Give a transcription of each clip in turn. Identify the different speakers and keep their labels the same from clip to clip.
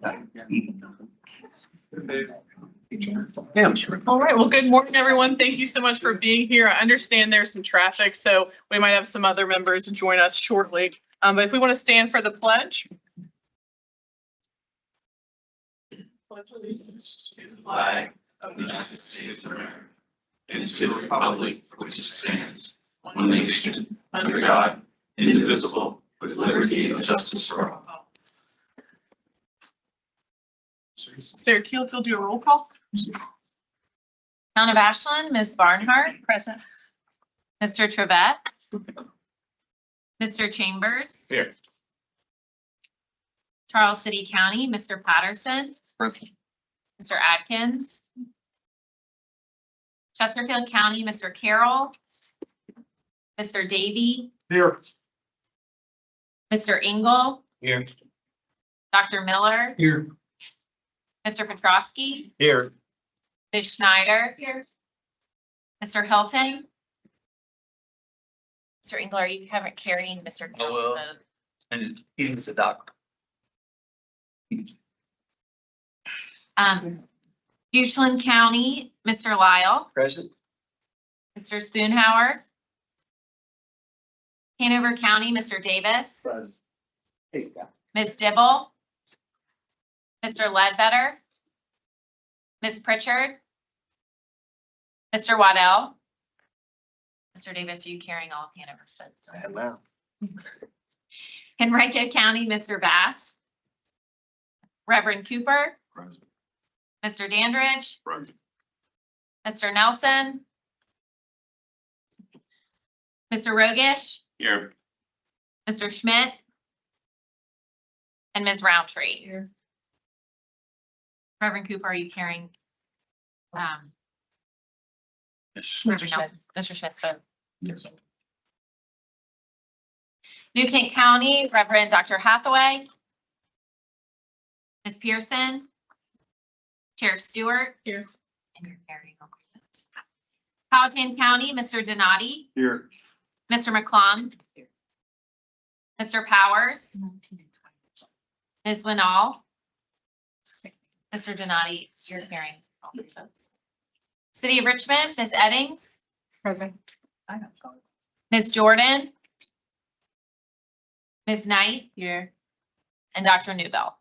Speaker 1: Yeah, I'm sure.
Speaker 2: All right. Well, good morning, everyone. Thank you so much for being here. I understand there's some traffic, so we might have some other members join us shortly. But if we want to stand for the pledge. Pledge allegiance to the flag
Speaker 3: of the United States of America and to the republic for which it stands, one nation, under God, indivisible, with liberty and justice for all.
Speaker 2: Sarah Keel, if you'll do a roll call.
Speaker 4: Town of Ashland, Ms. Barnhart. Present. Mr. Trevette. Mr. Chambers.
Speaker 1: Here.
Speaker 4: Charles City County, Mr. Patterson.
Speaker 1: Present.
Speaker 4: Mr. Adkins. Chesterfield County, Mr. Carroll. Mr. Davy.
Speaker 1: Here.
Speaker 4: Mr. Engel.
Speaker 1: Here.
Speaker 4: Dr. Miller.
Speaker 1: Here.
Speaker 4: Mr. Petrosky.
Speaker 1: Here.
Speaker 4: Ms. Schneider. Here. Mr. Hilton. Mr. Engel, are you carrying Mr. Carroll's
Speaker 1: will.
Speaker 4: vote?
Speaker 1: And he was a doctor.
Speaker 4: Goochland County, Mr. Lyle.
Speaker 1: Present.
Speaker 4: Mr. Spoonhour. Hanover County, Mr. Davis.
Speaker 1: Present.
Speaker 4: Ms. Dibble. Mr. Ledbetter. Ms. Pritchard. Mr. Waddell. Mr. Davis, are you carrying all of Hanover's votes?
Speaker 1: Wow.
Speaker 4: Henrico County, Mr. Bass. Reverend Cooper.
Speaker 1: Present.
Speaker 4: Mr. Dandridge.
Speaker 1: Present.
Speaker 4: Mr. Nelson. Mr. Rogish.
Speaker 1: Here.
Speaker 4: Mr. Schmidt. And Ms. Roundtree.
Speaker 2: Here.
Speaker 4: Reverend Cooper, are you carrying?
Speaker 1: Mr.
Speaker 4: Mr. Schmidt vote. New Kent County, Reverend Dr. Hathaway. Ms. Pearson. Sheriff Stewart.
Speaker 2: Here.
Speaker 4: And you're carrying all of this. Powhatan County, Mr. Donati.
Speaker 1: Here.
Speaker 4: Mr. McClung. Mr. Powers. Ms. Winall. Mr. Donati, you're carrying all the votes. City of Richmond, Ms. Eddings.
Speaker 2: Present.
Speaker 4: Ms. Jordan. Ms. Knight.
Speaker 2: Here.
Speaker 4: And Dr. Newbell.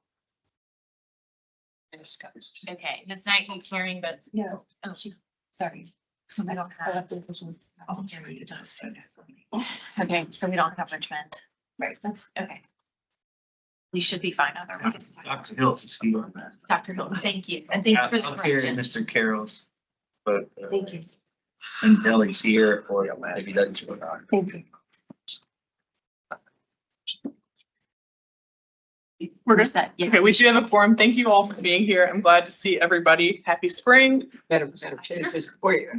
Speaker 4: Okay, Ms. Knight, you carrying votes?
Speaker 5: No,
Speaker 4: Oh,
Speaker 5: sorry. So we don't have elected officials.
Speaker 4: okay, so we don't have Richmond.
Speaker 5: Right, that's
Speaker 4: Okay. We should be fine otherwise.
Speaker 1: Dr. Hilton's here on that.
Speaker 4: Dr. Hilton, thank you. And thank you for the
Speaker 1: I'm here,
Speaker 4: correction.
Speaker 1: Mr. Carroll's, but.
Speaker 5: Thank you.
Speaker 1: And Kelly's here, or if he doesn't show up.
Speaker 5: Thank you.
Speaker 2: We're good.
Speaker 4: Set. Yeah.
Speaker 2: Okay, we do have a quorum. Thank you all for being here. I'm glad to see everybody. Happy spring.
Speaker 6: Madam Chair, just before you,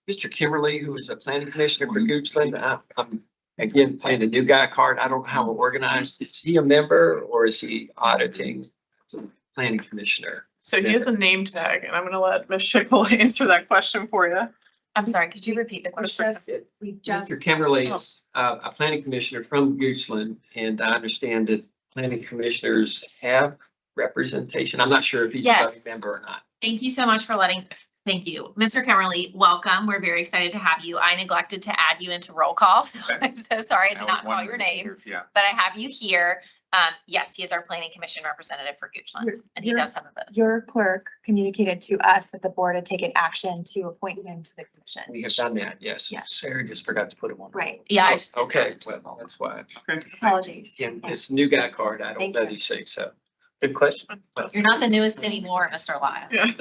Speaker 6: Mr. Kimberly, who is a planning commissioner for Goochland, I'm again playing the new guy card. I don't know how we're organized. Is he a member or is he auditing as a planning commissioner?
Speaker 2: So he has a name tag, and I'm going to let Ms. Schickel answer that question for you.
Speaker 4: I'm sorry, could you repeat the question?
Speaker 5: We just,
Speaker 6: Mr. Kimberly is a planning commissioner from Goochland, and I understand that planning commissioners have representation. I'm not sure if he's a
Speaker 4: Yes.
Speaker 6: voting member or not.
Speaker 4: Thank you so much for thank you. Mr. Kimberly, welcome. We're very excited to have you. I neglected to add you into roll call, so I'm so sorry I did not call your name,
Speaker 1: Yeah.
Speaker 4: but I have you here. Yes, he is our planning commission representative for Goochland, and he does have a vote.
Speaker 5: your clerk communicated to us that the board had taken action to appoint him to the commission.
Speaker 6: We have done that, yes.
Speaker 5: Yes.
Speaker 1: Sarah just forgot to put him on.
Speaker 5: Right,
Speaker 4: Yeah, I
Speaker 6: Oh,
Speaker 4: just.
Speaker 6: okay, well, that's why.
Speaker 5: apologies.
Speaker 6: Again, it's new guy card. I don't
Speaker 5: Thank
Speaker 6: know
Speaker 5: you.
Speaker 6: that you say so.
Speaker 1: Good question.
Speaker 4: You're not the newest anymore, Mr. Lyle.
Speaker 2: Yeah.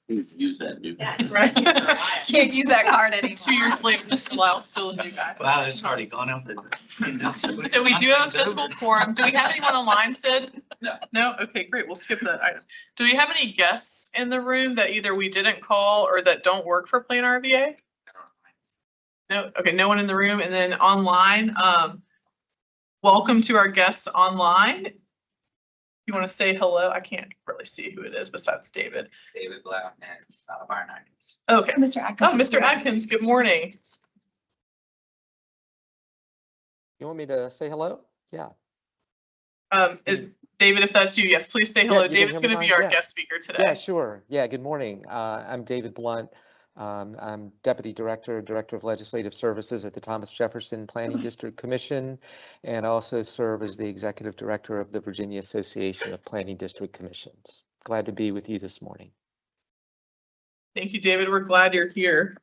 Speaker 1: Use that new.
Speaker 2: Right.
Speaker 4: Can't use that card anymore.
Speaker 2: 2 years later, Mr. Lyle's still a new guy.
Speaker 1: Wow, it's already gone out there.
Speaker 2: So we do have a physical quorum. Do we have anyone online, Sid?
Speaker 1: No.
Speaker 2: No? Okay, great. We'll skip that item. Do we have any guests in the room that either we didn't call or that don't work for PlanRVA? No? Okay, no one in the room. And then online, welcome to our guests online. You want to say hello? I can't really see who it is besides David.
Speaker 3: David Blau and Byron Atkins.
Speaker 2: Okay.
Speaker 5: Mr. Atkins.
Speaker 2: Oh, Mr. Atkins, good morning.
Speaker 7: You want me to say hello? Yeah.
Speaker 2: David, if that's you, yes, please say hello.
Speaker 7: you can
Speaker 2: David's
Speaker 7: hear me
Speaker 2: going to be
Speaker 7: fine?
Speaker 2: our
Speaker 7: Yeah.
Speaker 2: guest speaker today.
Speaker 7: Yeah, sure. Yeah, good morning. I'm David Blunt. I'm Deputy Director of Legislative Services at the Thomas Jefferson Planning District Commission, and also serve as the Executive Director of the Virginia Association of Planning District Commissions. Glad to be with you this morning.
Speaker 2: Thank you, David. We're glad you're here.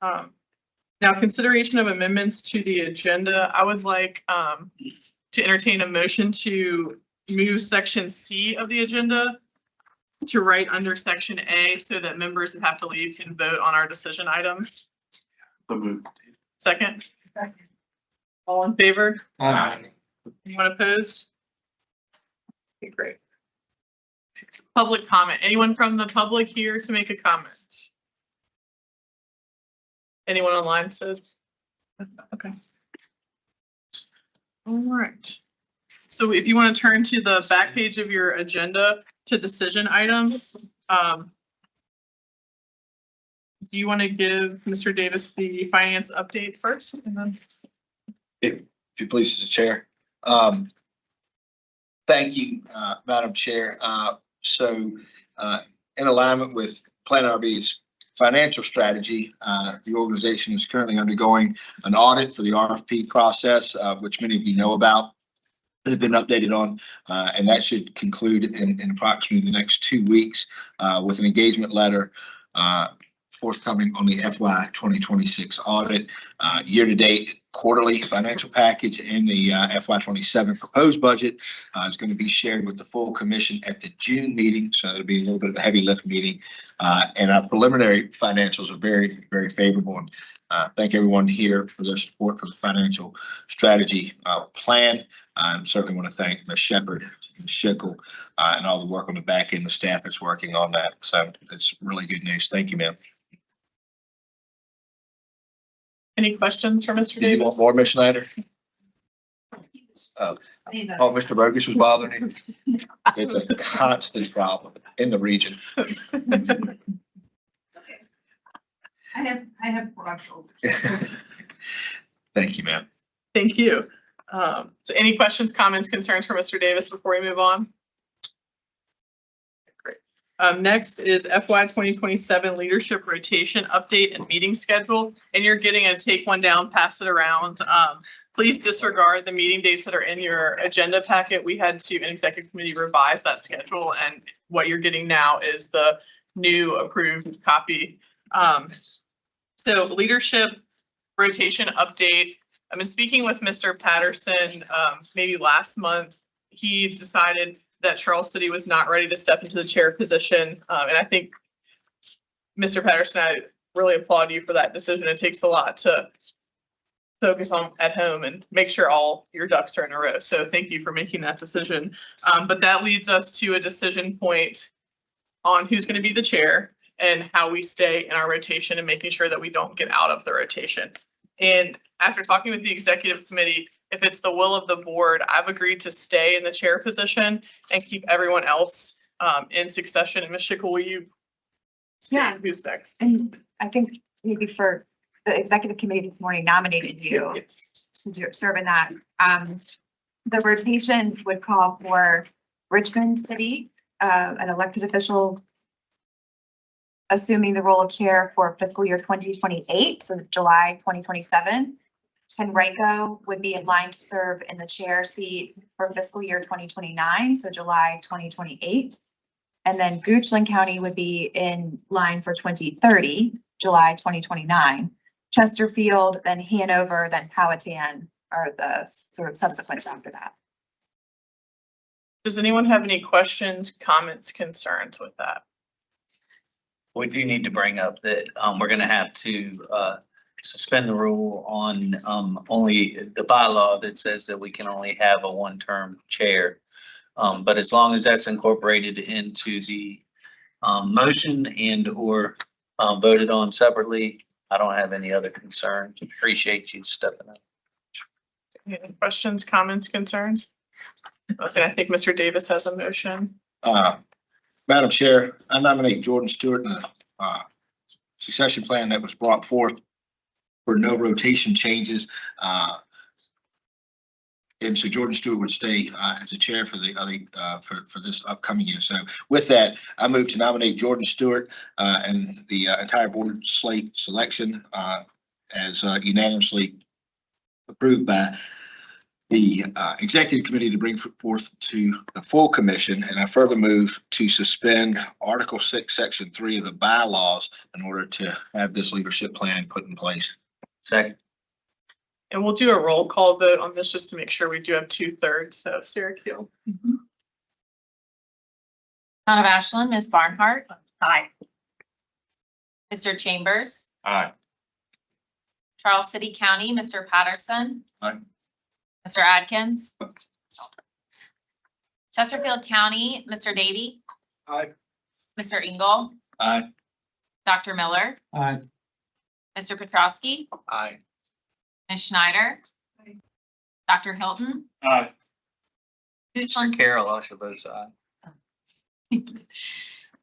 Speaker 2: Now, consideration of amendments to the agenda. I would like to entertain a motion to move section C of the agenda to right under section A so that members that have to leave can vote on our decision items.
Speaker 3: The move.
Speaker 2: Second? All in favor?
Speaker 6: Aye.
Speaker 2: Anyone opposed? Okay, great. Public comment. Anyone from the public here to make a comment? Anyone online says? Okay. All right. So if you want to turn to the back page of your agenda to decision items, do you want to give Mr. Davis the finance update first? And then
Speaker 1: If you please, Mr. Chair. Thank you, Madam Chair. In alignment with PlanRVA's financial strategy, the organization is currently undergoing an audit for the RFP process, which many of you know about, that have been updated on, and that should conclude in approximately the next 2 weeks with an engagement letter forthcoming on the FY 2026 audit, year-to-date quarterly financial package, and the FY 27 proposed budget is going to be shared with the full commission at the June meeting. So it'll be a little bit of a heavy lift meeting, and our preliminary financials are very, very favorable. And thank everyone here for their support for the financial strategy plan. I certainly want to thank Ms. Shepherd, Ms. Schickel, and all the work on the back end. The staff is working on that. So it's really good news. Thank you, ma'am.
Speaker 2: any questions for Mr.
Speaker 1: Do you
Speaker 2: Davis?
Speaker 1: want more, Ms. Schneider? Oh, Mr. Bogus was bothering you? It's a constant problem in the region.
Speaker 8: I have broad shoulders.
Speaker 1: Thank you, ma'am.
Speaker 2: Thank you. So any questions, comments, concerns for Mr. Davis before we move on? Great. Next is FY 2027 leadership rotation update and meeting schedule. And you're getting a take one down, pass it around. Please disregard the meeting dates that are in your agenda packet. We had to, an executive committee, revise that schedule, and what you're getting now is the new approved copy. So leadership rotation update. I've been speaking with Mr. Patterson maybe last month. He decided that Charles City was not ready to step into the chair position. And I think, Mr. Patterson, I really applaud you for that decision. It takes a lot to focus on at home and make sure all your ducks are in a row. So thank you for making that decision. But that leads us to a decision point on who's going to be the chair and how we stay in our rotation and making sure that we don't get out of the rotation. And after talking with the executive committee, if it's the will of the board, I've agreed to stay in the chair position and keep everyone else in succession. And Ms. Schickel, will you say
Speaker 5: Yeah.
Speaker 2: who's next?
Speaker 5: And I think maybe for the executive committee this morning nominated you
Speaker 2: Yes.
Speaker 5: to serve in that. The rotation would call for Richmond City, an elected official assuming the role of chair for fiscal year 2028, so July 2027. Henrico would be in line to serve in the chair seat for fiscal year 2029, so July 2028. And then Goochland County would be in line for 2030, July 2029. Chesterfield, then Hanover, then Powhatan are the sort of subsequent after that.
Speaker 2: Does anyone have any questions, comments, concerns with that?
Speaker 9: We do need to bring up that we're going to have to suspend the rule on only the bylaw that says that we can only have a one-term chair. But as long as that's incorporated into the motion and or voted on separately, I don't have any other concerns. Appreciate you stepping up.
Speaker 2: Any questions, comments, concerns? Okay, I think Mr. Davis has a motion.
Speaker 1: Madam Chair, I nominate Jordan Stewart in the succession plan that was brought forth for no rotation changes And so Jordan Stewart would stay as the chair for the other for this upcoming year. So with that, I move to nominate Jordan Stewart and the entire board slate selection as unanimously approved by the executive committee to bring forth to the full commission. And I further move to suspend Article 6, Section 3 of the bylaws in order to have this leadership plan put in place.
Speaker 9: Second.
Speaker 2: And we'll do a roll call vote on this just to make sure we do have 2/3. So Sarah Keel.
Speaker 4: Town of Ashland, Ms. Barnhart. Aye. Mr. Chambers.
Speaker 3: Aye.
Speaker 4: Charles City County, Mr. Patterson.
Speaker 1: Aye.
Speaker 4: Mr. Adkins. Chesterfield County, Mr. Davy.
Speaker 1: Aye.
Speaker 4: Mr. Engel.
Speaker 9: Aye.
Speaker 4: Dr. Miller.
Speaker 6: Aye.
Speaker 4: Mr. Petrowski.
Speaker 1: Aye.
Speaker 4: Ms. Schneider.
Speaker 8: Aye.
Speaker 4: Dr. Hilton.
Speaker 3: Aye.
Speaker 4: Goochland,
Speaker 9: Carol also votes aye.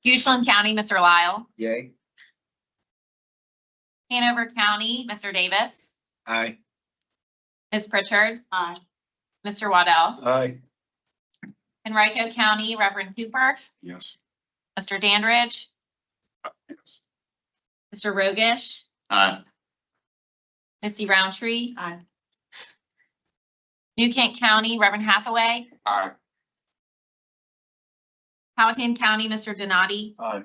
Speaker 4: Goochland County, Mr. Lyle.
Speaker 1: Yay.
Speaker 4: Hanover County, Mr. Davis.
Speaker 1: Aye.
Speaker 4: Ms. Pritchard. Aye. Mr. Waddell.
Speaker 6: Aye.
Speaker 4: Henrico County, Reverend Cooper.
Speaker 1: Yes.
Speaker 4: Mr. Dandridge.
Speaker 1: Yes.
Speaker 4: Mr. Rogish.
Speaker 3: Aye.
Speaker 4: Missy Roundtree.
Speaker 8: Aye.
Speaker 4: New Kent County, Reverend Hathaway.
Speaker 3: Aye.
Speaker 4: Powhatan County, Mr. Donati.
Speaker 3: Aye.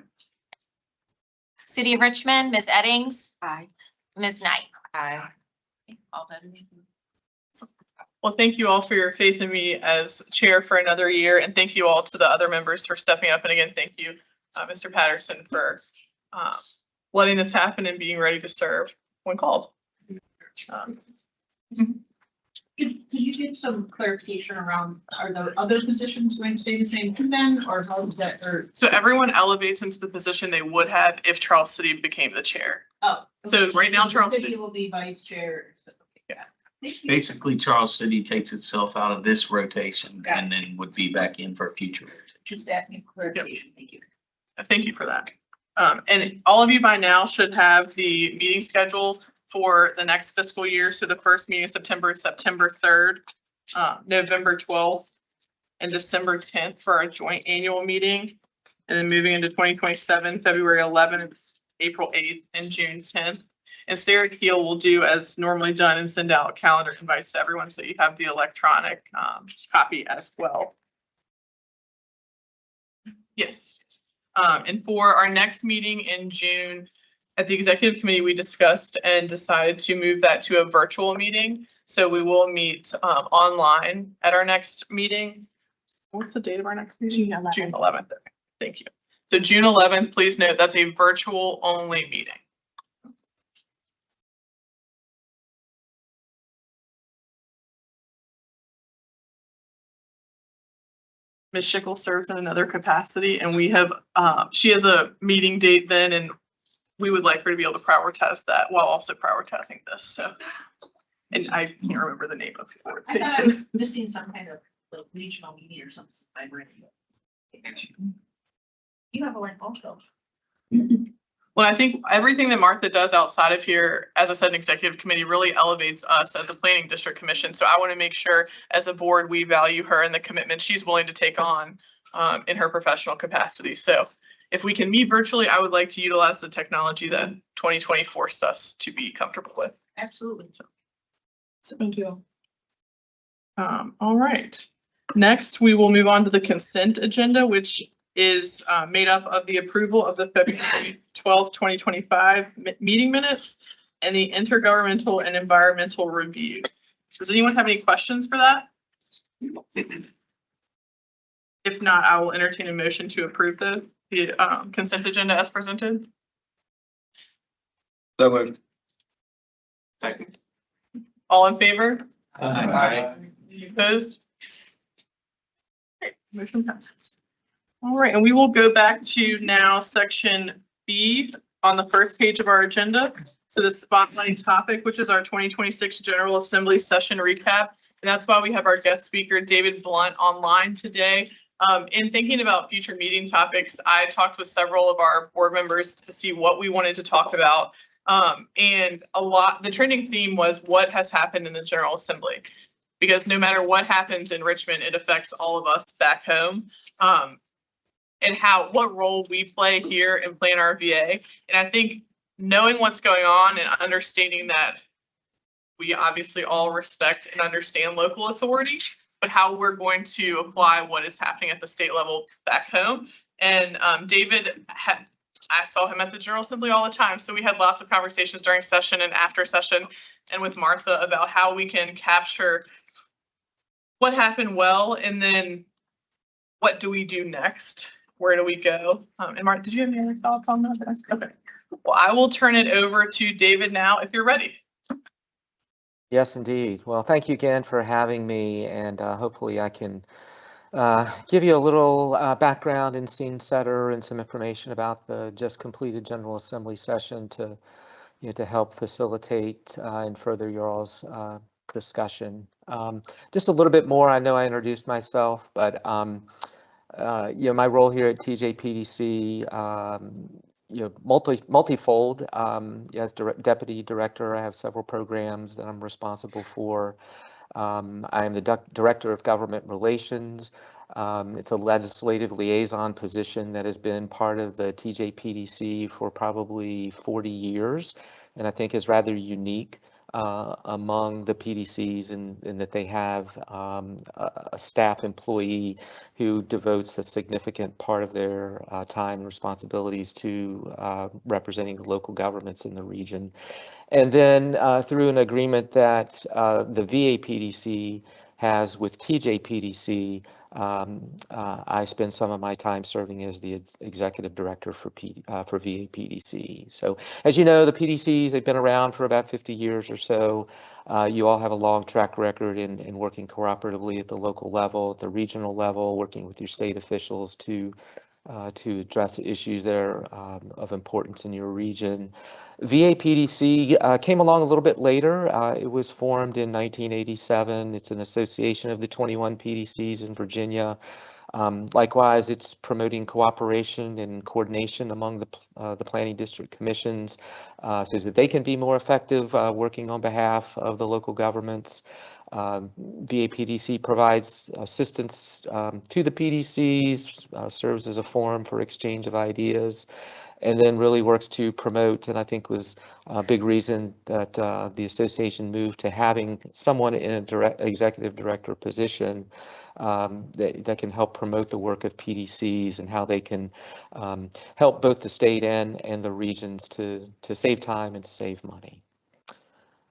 Speaker 4: City of Richmond, Ms. Eddings.
Speaker 8: Aye.
Speaker 4: Ms. Knight.
Speaker 8: Aye.
Speaker 4: All voted.
Speaker 2: Well, thank you all for your faith in me as chair for another year. And thank you all to the other members for stepping up. And again, thank you, Mr. Patterson, for letting this happen and being ready to serve when called.
Speaker 8: Could you get some clarification around, are the other positions going to stay the same too then, or how is that, or?
Speaker 2: So everyone elevates into the position they would have if Charles City became the chair.
Speaker 8: Oh.
Speaker 2: So right now, Charles
Speaker 8: City
Speaker 2: City,
Speaker 8: will be vice chair.
Speaker 2: Yeah.
Speaker 8: Thank you.
Speaker 9: Basically, Charles City takes itself out of this rotation and then would be back in for a future rotation.
Speaker 8: Just that clarification, thank you.
Speaker 2: thank you for that. And all of you by now should have the meeting schedule for the next fiscal year. So the first meeting in September is September 3rd, November 12th, and December 10th for our joint annual meeting. And then moving into 2027, February 11th, April 8th, and June 10th. And Sarah Keel will do as normally done and send out calendar invites to everyone so you have the electronic copy as well. Yes. And for our next meeting in June, at the executive committee, we discussed and decided to move that to a virtual meeting. So we will meet online at our next meeting. What's the date of our next meeting?
Speaker 5: June 11th.
Speaker 2: June 11th. Thank you. So June 11th, please note that's a virtual only meeting. Ms. Schickel serves in another capacity, and we have, she has a meeting date then, and we would like her to be able to prioritize that while also prioritizing this, so. And I can't remember the name of the board.
Speaker 8: I thought I was missing some kind of like regional meeting or something. I'm ready. You have a link also.
Speaker 2: Well, I think everything that Martha does outside of here, as I said, an executive committee really elevates us as a planning district commission. So I want to make sure as a board, we value her and the commitment she's willing to take on in her professional capacity. So if we can meet virtually, I would like to utilize the technology that 2020 forced us to be comfortable with.
Speaker 8: Absolutely.
Speaker 2: So thank you. All right. Next, we will move on to the consent agenda, which is made up of the approval of the February 12th, 2025 meeting minutes and the intergovernmental and environmental review. Does anyone have any questions for that? If not, I will entertain a motion to approve the consent agenda as presented.
Speaker 1: So moved.
Speaker 3: Second.
Speaker 2: All in favor?
Speaker 1: Aye.
Speaker 2: Any opposed? Okay, motion passes. All right, and we will go back to now section B on the first page of our agenda. So the spotlight topic, which is our 2026 General Assembly session recap. And that's why we have our guest speaker, David Blunt, online today. In thinking about future meeting topics, I talked with several of our board members to see what we wanted to talk about. And the trending theme was what has happened in the General Assembly. because no matter what happens in Richmond, it affects all of us back home. And what role we play here in PlanRVA. And I think knowing what's going on and understanding that we obviously all respect and understand local authority, but how we're going to apply what is happening at the state level back home. And David, I saw him at the General Assembly all the time. So we had lots of conversations during session and after session and with Martha about how we can capture what happened well, and then what do we do next? Where do we go? And Martha, did you have any other thoughts on that? Okay. Well, I will turn it over to David now if you're ready.
Speaker 7: Yes, indeed. Well, thank you again for having me, and hopefully I can give you a little background and scene setter and some information about the just completed General Assembly session to help facilitate and further your all's discussion. Just a little bit more. I know I introduced myself, but my role here at TJPDC, multifold. As deputy director, I have several programs that I'm responsible for. I am the director of government relations. It's a legislative liaison position that has been part of the TJPDC for probably 40 years, and I think is rather unique among the PDCs in that they have a staff employee who devotes a significant part of their time and responsibilities to representing the local governments in the region. And then through an agreement that the VA PDC has with TJPDC, I spend some of my time serving as the executive director for VA PDC. So as you know, the PDCs, they've been around for about 50 years or so. You all have a long track record in working cooperatively at the local level, at the regional level, working with your state officials to address issues that are of importance in your region. VA PDC came along a little bit later. It was formed in 1987. It's an association of the 21 PDCs in Virginia. Likewise, it's promoting cooperation and coordination among the planning district commissions so that they can be more effective working on behalf of the local governments. VA PDC provides assistance to the PDCs, serves as a forum for exchange of ideas, and then really works to promote, and I think was a big reason that the association moved to having someone in a executive director position that can help promote the work of PDCs and how they can help both the state and the regions to save time and save money.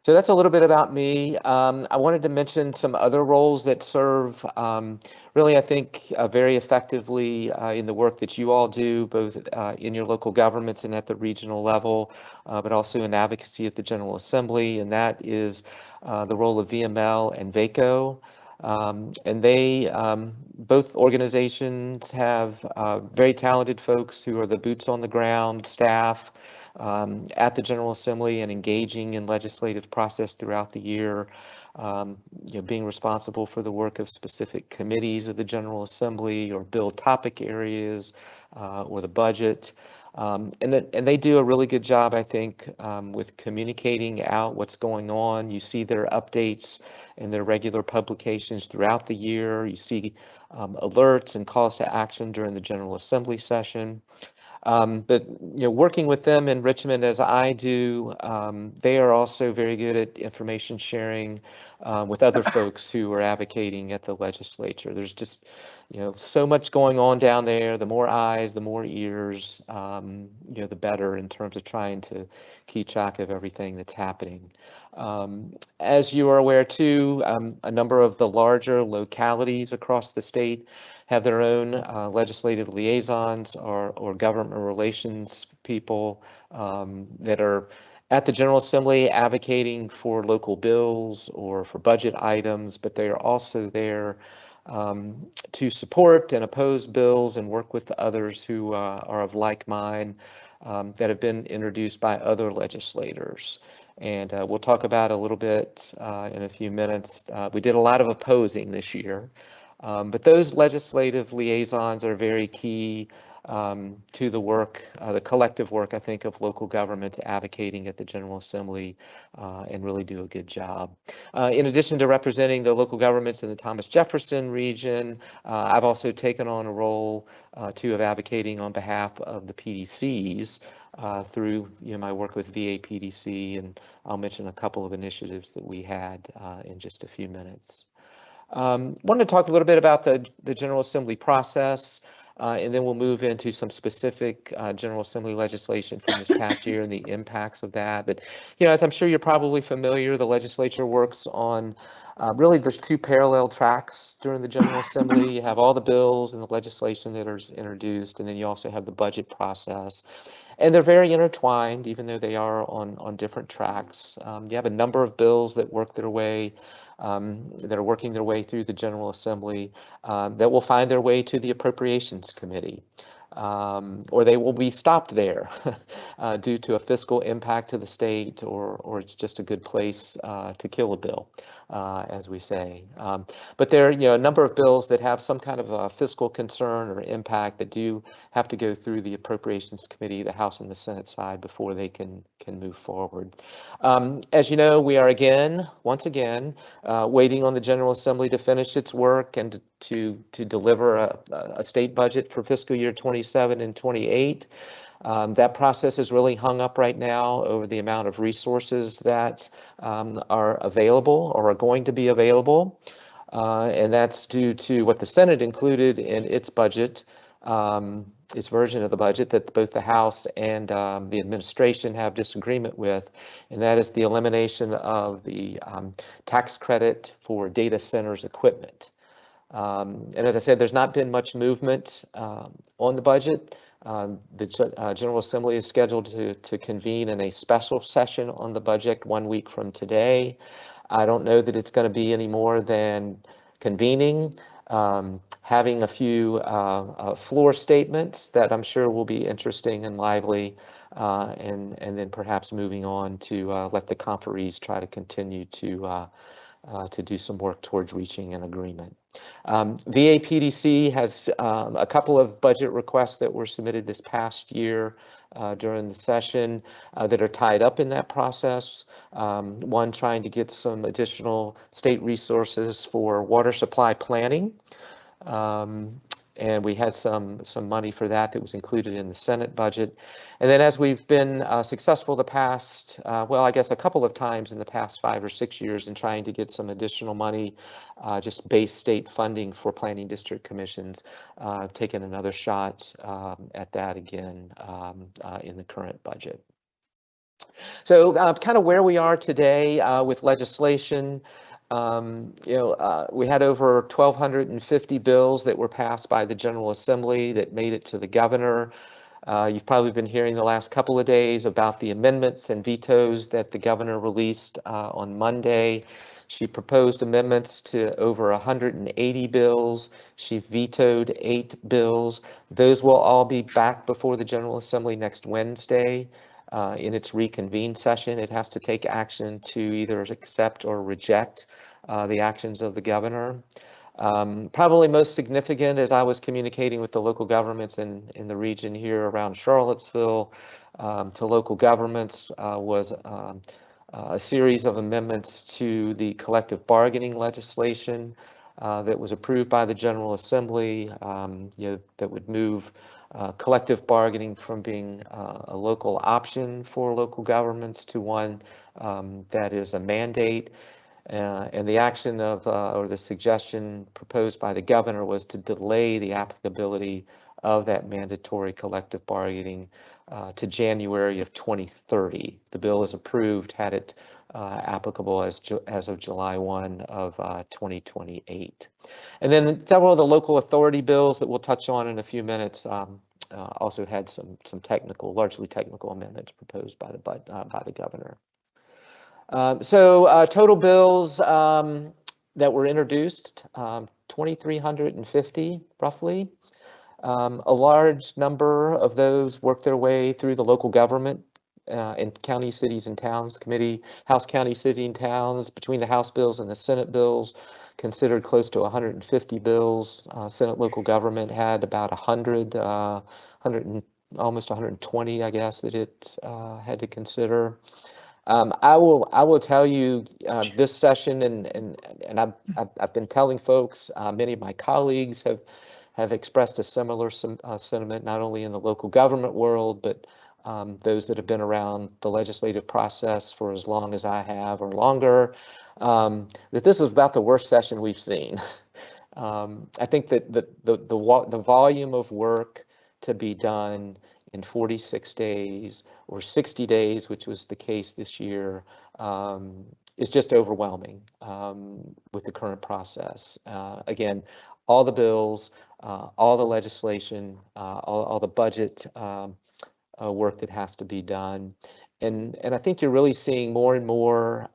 Speaker 7: So that's a little bit about me. I wanted to mention some other roles that serve really, I think, very effectively in the work that you all do, both in your local governments and at the regional level, but also in advocacy at the General Assembly, and that is the role of VML and VACO. And they, both organizations have very talented folks who are the boots on the ground staff at the General Assembly and engaging in legislative process throughout the year, being responsible for the work of specific committees of the General Assembly or bill topic areas or the budget. And they do a really good job, I think, with communicating out what's going on. You see their updates and their regular publications throughout the year. You see alerts and calls to action during the General Assembly session. But working with them in Richmond as I do, they are also very good at information sharing with other folks who are advocating at the legislature. There's just so much going on down there. The more eyes, the more ears, the better in terms of trying to keep track of everything that's happening. As you are aware too, a number of the larger localities across the state have their own legislative liaisons or government relations people that are at the General Assembly advocating for local bills or for budget items, but they are also there to support and oppose bills and work with others who are of like mind that have been introduced by other legislators. And we'll talk about a little bit in a few minutes. We did a lot of opposing this year. But those legislative liaisons are very key to the work, the collective work, I think, of local governments advocating at the General Assembly and really do a good job. In addition to representing the local governments in the Thomas Jefferson region, I've also taken on a role too of advocating on behalf of the PDCs through my work with VA PDC, and I'll mention a couple of initiatives that we had in just a few minutes. Wanted to talk a little bit about the General Assembly process, and then we'll move into some specific General Assembly legislation from this past year and the impacts of that. But, as I'm sure you're probably familiar, the legislature works on really there's two parallel tracks during the General Assembly. You have all the bills and the legislation that are introduced, and then you also have the budget process. And they're very intertwined, even though they are on different tracks. You have a number of bills that work their way that are working their way through the General Assembly that will find their way to the Appropriations Committee, or they will be stopped there due to a fiscal impact to the state, or it's just a good place to kill a bill, as we say. But there are a number of bills that have some kind of a fiscal concern or impact that do have to go through the Appropriations Committee, the House and the Senate side, before they can move forward. As you know, we are once again, waiting on the General Assembly to finish its work and to deliver a state budget for fiscal year 27 and 28. That process is really hung up right now over the amount of resources that are available or are going to be available. And that's due to what the Senate included in its budget, its version of the budget that both the House and the administration have disagreement with, and that is the elimination of the tax credit for data centers equipment. And as I said, there's not been much movement on the budget. The General Assembly is scheduled to convene in a special session on the budget 1 week from today. I don't know that it's going to be any more than convening, having a few floor statements that I'm sure will be interesting and lively, and then perhaps moving on to let the conferees try to continue to do some work towards reaching an agreement. VA PDC has a couple of budget requests that were submitted this past year during the session that are tied up in that process. One trying to get some additional state resources for water supply planning. And we had some money for that was included in the Senate budget. And then as we've been successful the past, well, I guess a couple of times in the past 5 or 6 years in trying to get some additional money, just base state funding for planning district commissions, taking another shot at that again in the current budget. So kind of where we are today with legislation. We had over 1,250 bills that were passed by the General Assembly that made it to the governor. You've probably been hearing the last couple of days about the amendments and vetoes that the governor released on Monday. She proposed amendments to over 180 bills. She vetoed 8 bills. Those will all be back before the General Assembly next Wednesday. In its reconvened session, it has to take action to either accept or reject the actions of the governor. Probably most significant, as I was communicating with the local governments in the region here around Charlottesville to local governments, was a series of amendments to the collective bargaining legislation that was approved by the General Assembly, that would move collective bargaining from being a local option for local governments to one that is a mandate. And the action of, or the suggestion proposed by the governor was to delay the applicability of that mandatory collective bargaining to January of 2030. The bill is approved, had it applicable as of July 1 of 2028. And then several of the local authority bills that we'll touch on in a few minutes also had some largely technical amendments proposed by the governor. So total bills that were introduced, 2,350 roughly. A large number of those worked their way through the local government and County, Cities, and Towns Committee. House, County, City, and Towns, between the House bills and the Senate bills, considered close to 150 bills. Senate Local Government had about 100, 100 and almost 120, I guess, that it had to consider. I will tell you this session, and I've been telling folks, many of my colleagues have expressed a similar sentiment, not only in the local government world, but those that have been around the legislative process for as long as I have or longer, that this is about the worst session we've seen. I think that the volume of work to be done in 46 days or 60 days, which was the case this year, is just overwhelming with the current process. Again, all the bills, all the legislation, all the budget work that has to be done. And I think you're really seeing more and more,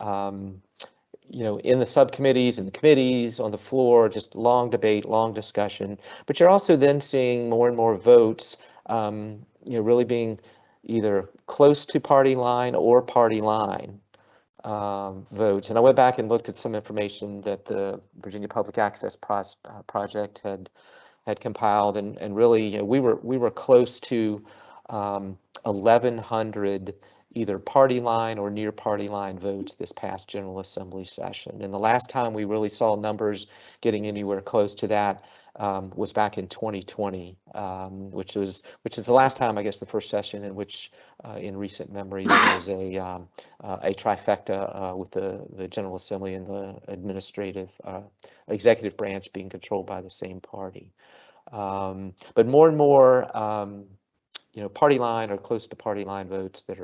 Speaker 7: in the subcommittees and the committees on the floor, just long debate, long discussion. But you're also then seeing more and more votes, really being either close to party line or party line votes. And I went back and looked at some information that the Virginia Public Access Project had compiled, and really we were close to 1,100 either party line or near party line votes this past General Assembly session. And the last time we really saw numbers getting anywhere close to that was back in 2020, which is the last time, I guess, the first session in which, in recent memory, there was a trifecta with the General Assembly and the executive branch being controlled by the same party. But more and more, party line or close to party line votes that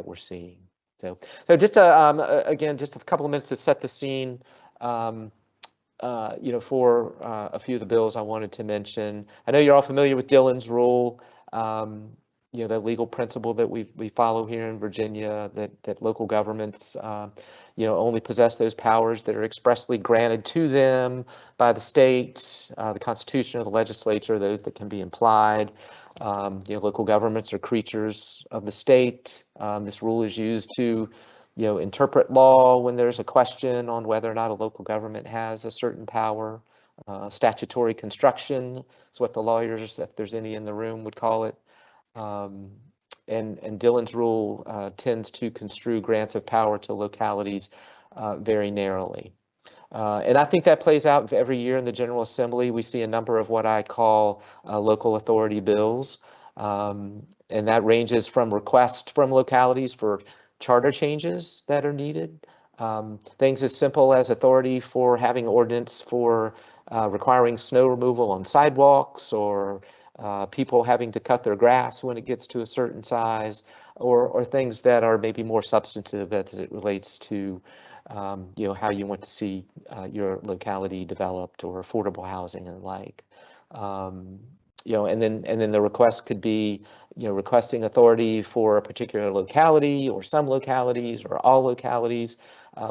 Speaker 7: we're seeing. So just again, just a couple of minutes to set the scene. For a few of the bills I wanted to mention. I know you're all familiar with Dillon's rule, the legal principle that we follow here in Virginia, that local governments, only possess those powers that are expressly granted to them by the state, the Constitution, or the legislature, those that can be implied. Local governments are creatures of the state. This rule is used to interpret law when there's a question on whether or not a local government has a certain power. Statutory construction is what the lawyers, if there's any in the room, would call it. And Dillon's rule tends to construe grants of power to localities very narrowly. And I think that plays out every year in the General Assembly. We see a number of what I call local authority bills. And that ranges from requests from localities for charter changes that are needed. Things as simple as authority for having ordinance for requiring snow removal on sidewalks, or people having to cut their grass when it gets to a certain size, or things that are maybe more substantive as it relates to how you want to see your locality developed, or affordable housing and the like. And then the request could be, requesting authority for a particular locality, or some localities, or all localities.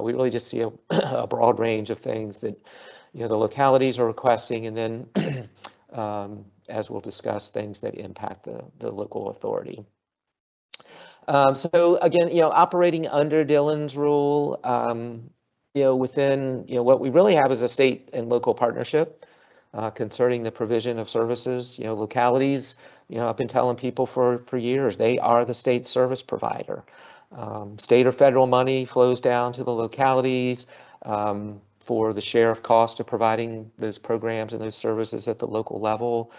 Speaker 7: We really just see a broad range of things that, the localities are requesting, and then, as we'll discuss, things that impact the local authority. So again, operating under Dillon's rule, within, what we really have is a state and local partnership concerning the provision of services. Localities, I've been telling people for years, they are the state service provider. State or federal money flows down to the localities for the share of cost of providing those programs and those services at the local level.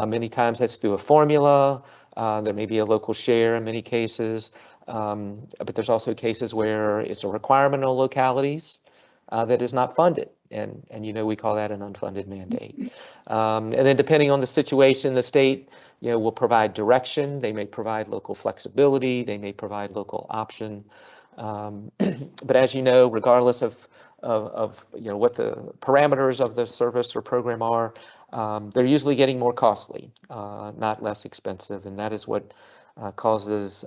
Speaker 7: Many times that's through a formula. There may be a local share in many cases, but there's also cases where it's a requirement on localities that is not funded. And we call that an unfunded mandate. And then depending on the situation, the state, will provide direction. They may provide local flexibility. They may provide local option. But as you know, regardless of what the parameters of the service or program are, they're usually getting more costly, not less expensive. And that is what causes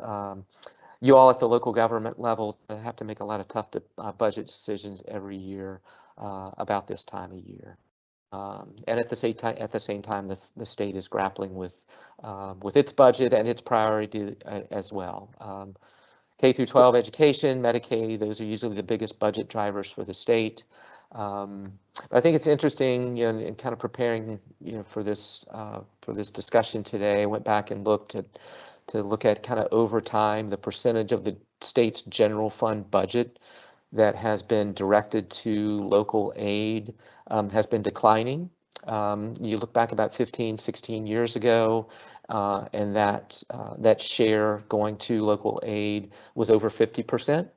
Speaker 7: you all at the local government level to have to make a lot of tough budget decisions every year about this time of year. And at the same time, the state is grappling with its budget and its priority as well. K through 12 education, Medicaid, those are usually the biggest budget drivers for the state. I think it's interesting, in kind of preparing, for this discussion today. I went back and looked to look at kind of over time the percentage of the state's general fund budget that has been directed to local aid has been declining. You look back about 15, 16 years ago, and that share going to local aid was over 50%.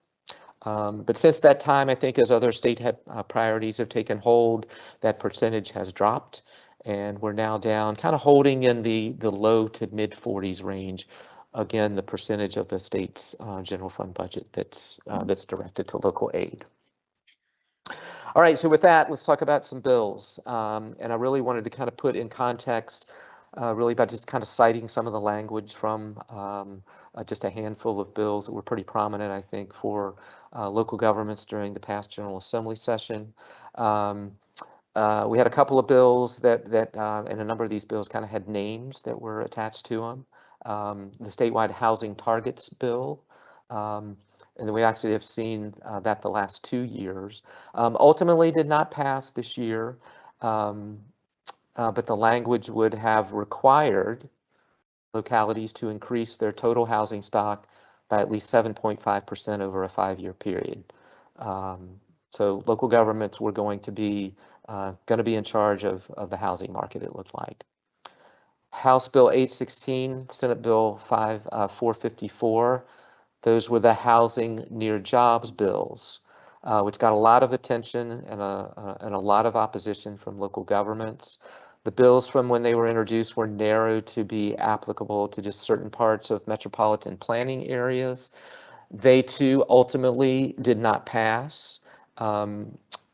Speaker 7: But since that time, I think as other state priorities have taken hold, that percentage has dropped, and we're now down, kind of holding in the low to mid 40s range. Again, the percentage of the state's general fund budget that's directed to local aid. All right, so with that, let's talk about some bills. And I really wanted to kind of put in context, really by just kind of citing some of the language from just a handful of bills that were pretty prominent, I think, for local governments during the past General Assembly session. We had a couple of bills that and a number of these bills kind of had names that were attached to them. The statewide housing targets bill, and then we actually have seen that the last 2 years. Ultimately did not pass this year, but the language would have required localities to increase their total housing stock by at least 7.5% over a 5-year period. So local governments were going to be in charge of the housing market, it looked like. House Bill 816, Senate Bill 454. Those were the housing near jobs bills, which got a lot of attention and a lot of opposition from local governments. The bills from when they were introduced were narrowed to be applicable to just certain parts of metropolitan planning areas. They too ultimately did not pass.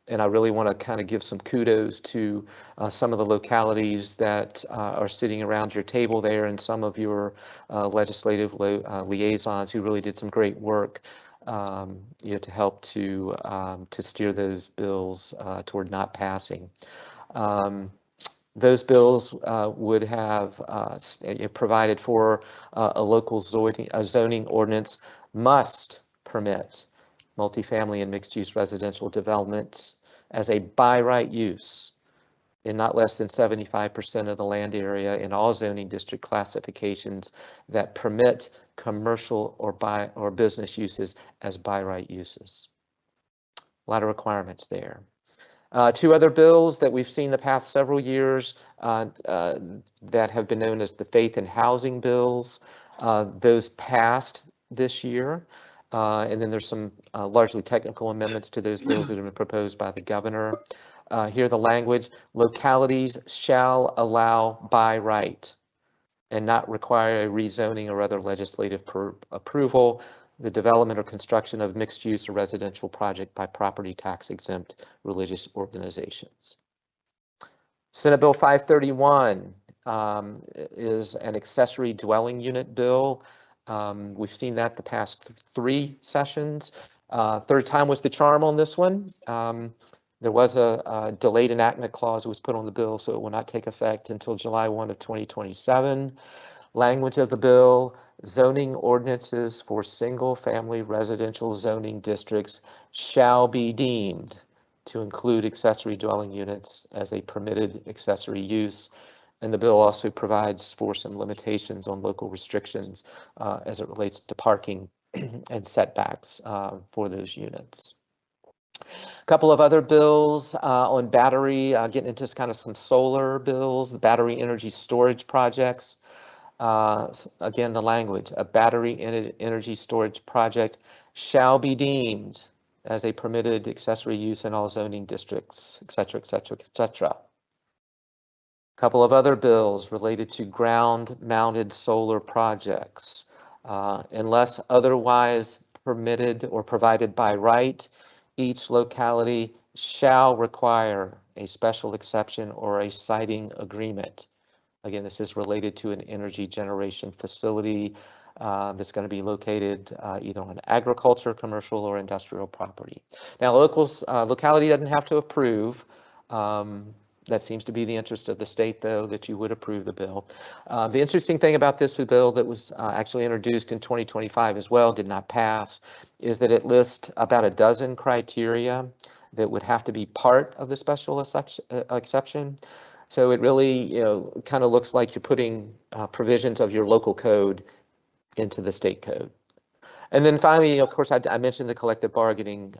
Speaker 7: And I really want to kind of give some kudos to some of the localities that are sitting around your table there, and some of your legislative liaisons who really did some great work, to help to steer those bills toward not passing. Those bills would have provided for a local zoning ordinance must permit multifamily and mixed-use residential development as a by right use in not less than 75% of the land area in all zoning district classifications that permit commercial or business uses as by right uses. A lot of requirements there. 2 other bills that we've seen the past several years that have been known as the faith and housing bills. Those passed this year. And then there's some largely technical amendments to those bills that have been proposed by the governor. Here the language: localities shall allow by right and not require a rezoning or other legislative approval the development or construction of mixed use or residential project by property tax exempt religious organizations. Senate Bill 531 is an accessory dwelling unit bill. We've seen that the past 3 sessions. Third time was the charm on this one. There was a delayed enactment clause that was put on the bill, so it will not take effect until July 1 of 2027. Language of the bill: zoning ordinances for single-family residential zoning districts shall be deemed to include accessory dwelling units as a permitted accessory use. And the bill also provides for some limitations on local restrictions as it relates to parking and setbacks for those units. A couple of other bills on battery, getting into kind of some solar bills, the battery energy storage projects. Again, the language: a battery energy storage project shall be deemed as a permitted accessory use in all zoning districts, et cetera, et cetera, et cetera. A couple of other bills related to ground-mounted solar projects. Unless otherwise permitted or provided by right, each locality shall require a special exception or a siting agreement. Again, this is related to an energy generation facility that's going to be located either on agriculture, commercial, or industrial property. Now, locality doesn't have to approve. That seems to be the interest of the state, though, that you would approve the bill. The interesting thing about this bill that was actually introduced in 2025 as well, did not pass, is that it lists about a dozen criteria that would have to be part of the special exception. So it really, kind of looks like you're putting provisions of your local code into the state code. And then finally, of course, I mentioned the collective bargaining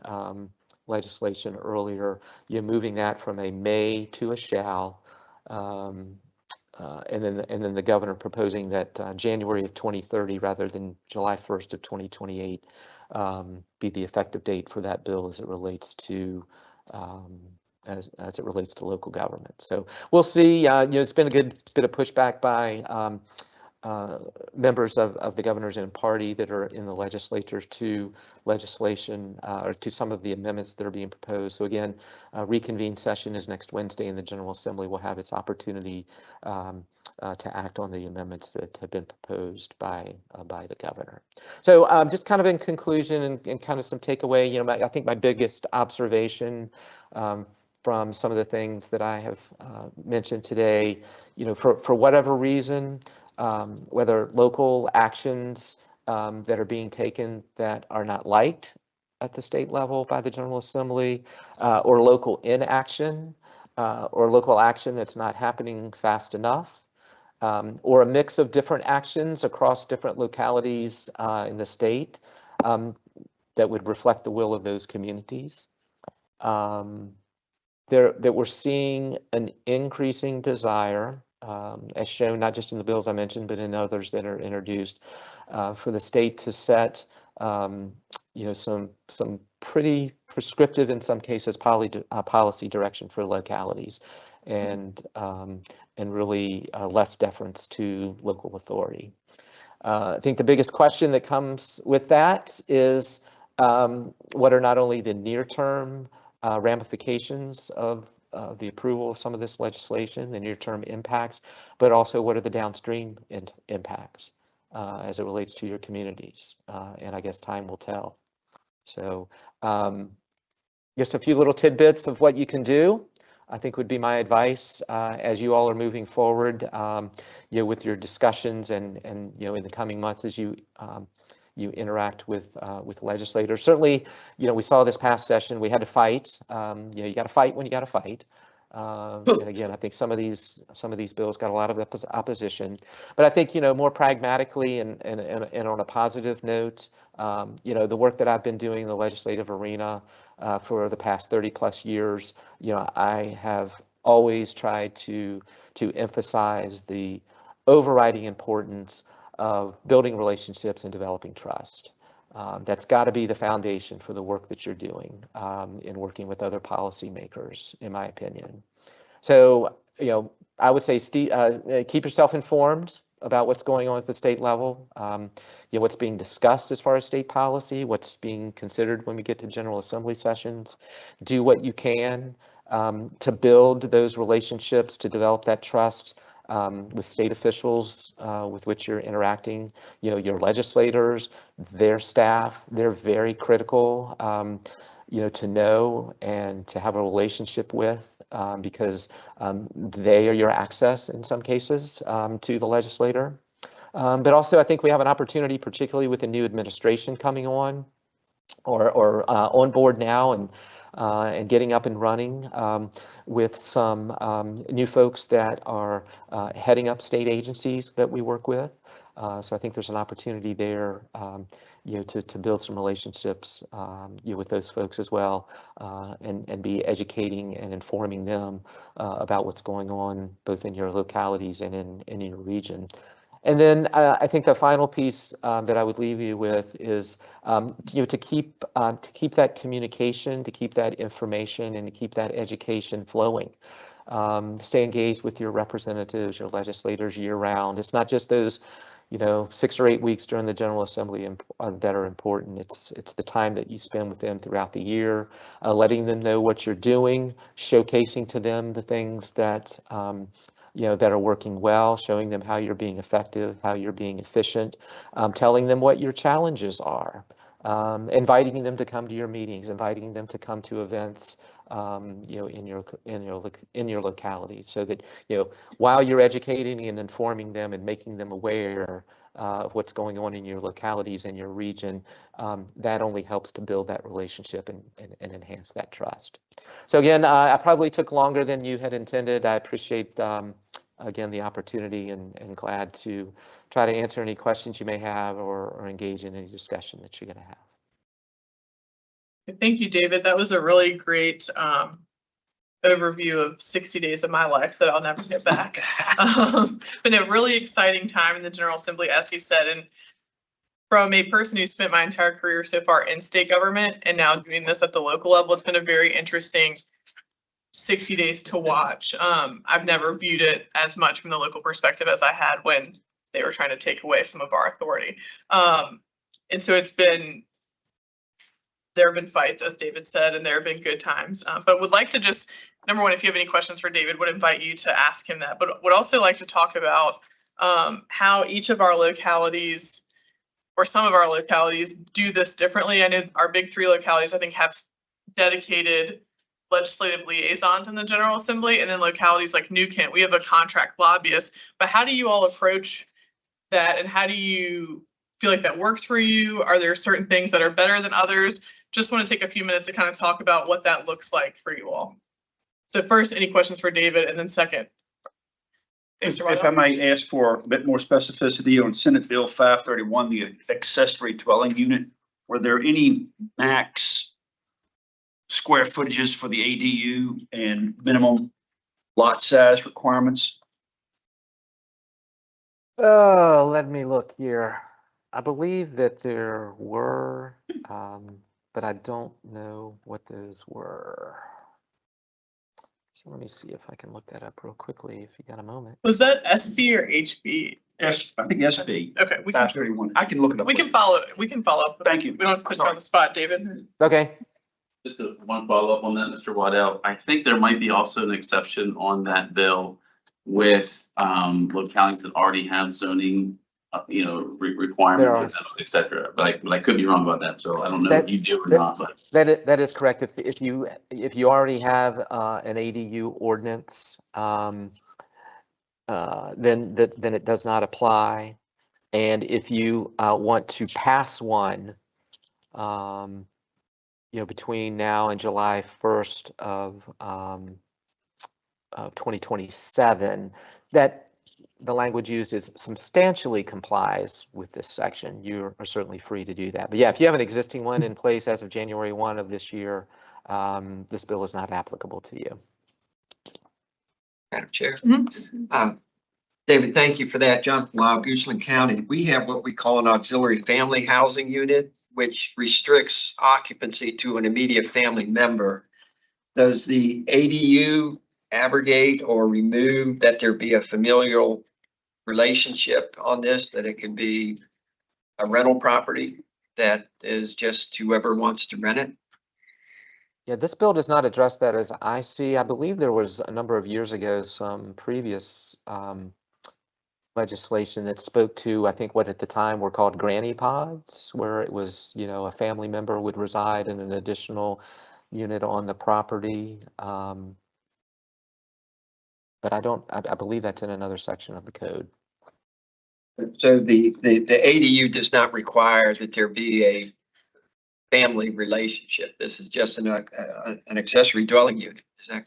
Speaker 7: legislation earlier. You're moving that from a may to a shall, and then the governor proposing that January of 2030 rather than July 1st of 2028 be the effective date for that bill as it relates to as it relates to local government. So we'll see. It's been a good bit of pushback by members of the governor's own party that are in the legislature to legislation or to some of the amendments that are being proposed. So again, reconvene session is next Wednesday, and the General Assembly will have its opportunity to act on the amendments that have been proposed by the governor. So just kind of in conclusion and kind of some takeaway, I think my biggest observation from some of the things that I have mentioned today, for whatever reason, whether local actions that are being taken that are not liked at the state level by the General Assembly, or local inaction, or local action that's not happening fast enough, or a mix of different actions across different localities in the state that would reflect the will of those communities. That we're seeing an increasing desire, as shown not just in the bills I mentioned, but in others that are introduced, for the state to set, some pretty prescriptive, in some cases, policy direction for localities, and really less deference to local authority. I think the biggest question that comes with that is what are not only the near-term ramifications of the approval of some of this legislation, the near-term impacts, but also what are the downstream impacts as it relates to your communities. And I guess time will tell. So just a few little tidbits of what you can do, I think would be my advice as you all are moving forward, with your discussions and in the coming months as you interact with legislators. Certainly, we saw this past session, we had to fight. You got to fight when you got to fight. And again, I think some of these bills got a lot of opposition. But I think, more pragmatically and on a positive note, the work that I've been doing in the legislative arena for the past 30 plus years, I have always tried to emphasize the overriding importance of building relationships and developing trust. That's got to be the foundation for the work that you're doing in working with other policymakers, in my opinion. So, I would say keep yourself informed about what's going on at the state level, what's being discussed as far as state policy, what's being considered when we get to General Assembly sessions. Do what you can to build those relationships, to develop that trust with state officials with which you're interacting, your legislators, their staff. They're very critical, to know and to have a relationship with, because they are your access in some cases to the legislator. But also I think we have an opportunity, particularly with the new administration coming on or on board now and getting up and running with some new folks that are heading up state agencies that we work with. So I think there's an opportunity there, to build some relationships, with those folks as well, and be educating and informing them about what's going on both in your localities and in your region. And then I think the final piece that I would leave you with is, to keep that communication, to keep that information, and to keep that education flowing. Stay engaged with your representatives, your legislators year round. It's not just those, 6 or 8 weeks during the General Assembly that are important. It's the time that you spend with them throughout the year, letting them know what you're doing, showcasing to them the things that that are working well, showing them how you're being effective, how you're being efficient, telling them what your challenges are, inviting them to come to your meetings, inviting them to come to events in your locality, so that, while you're educating and informing them and making them aware of what's going on in your localities and your region, that only helps to build that relationship and enhance that trust. So again, I probably took longer than you had intended. I appreciate, again, the opportunity, and glad to try to answer any questions you may have, or engage in any discussion that you're going to have.
Speaker 2: Thank you, David. That was a really great overview of 60 days of my life that I'll never get back. Been a really exciting time in the General Assembly, as he said, and from a person who spent my entire career so far in state government and now doing this at the local level, it's been a very interesting 60 days to watch. I've never viewed it as much from the local perspective as I had when they were trying to take away some of our authority. And so there have been fights, as David said, and there have been good times. But would like to just, number one, if you have any questions for David, would invite you to ask him that. But would also like to talk about how each of our localities, or some of our localities, do this differently. I know our big three localities, I think, have dedicated legislative liaisons in the General Assembly, and then localities like New Kent, we have a contract lobbyist. But how do you all approach that, and how do you feel like that works for you? Are there certain things that are better than others? Just want to take a few minutes to kind of talk about what that looks like for you all. So first, any questions for David, and then second.
Speaker 10: If I may ask for a bit more specificity on Senate Bill 531, the accessory dwelling unit, were there any max square footages for the ADU and minimum lot size requirements?
Speaker 7: Oh, let me look here. I believe that there were, but I don't know what those were. So let me see if I can look that up real quickly, if you got a moment.
Speaker 2: Was that SB or HB?
Speaker 10: I think SB.
Speaker 2: Okay, we can
Speaker 10: 531. I can look it up.
Speaker 2: we can follow up.
Speaker 10: Thank you.
Speaker 2: We don't put you on the spot, David.
Speaker 7: Okay.
Speaker 3: Just one follow-up on that, Mr. Waddell. I think there might be also an exception on that bill with localities that already have zoning, requirements, et cetera. But I could be wrong about that, so I don't know if you do or not. But
Speaker 7: that is correct. If you already have an ADU ordinance, then it does not apply. And if you want to pass one, between now and July 1st of 2027, that the language used is substantially complies with this section, you are certainly free to do that. But yeah, if you have an existing one in place as of January 1 of this year, this bill is not applicable to you.
Speaker 6: Madam Chair.
Speaker 2: Mm-hmm.
Speaker 6: David, thank you for that. John from Lyle, Goochland County. We have what we call an auxiliary family housing unit, which restricts occupancy to an immediate family member. Does the ADU abrogate or remove that there be a familial relationship on this, that it could be a rental property that is just whoever wants to rent it?
Speaker 7: Yeah, this bill does not address that as I see. I believe there was a number of years ago some previous legislation that spoke to, I think, what at the time were called granny pods, where it was, a family member would reside in an additional unit on the property. But I believe that's in another section of the code.
Speaker 6: So the ADU does not require that there be a family relationship. This is just an accessory dwelling unit. Is that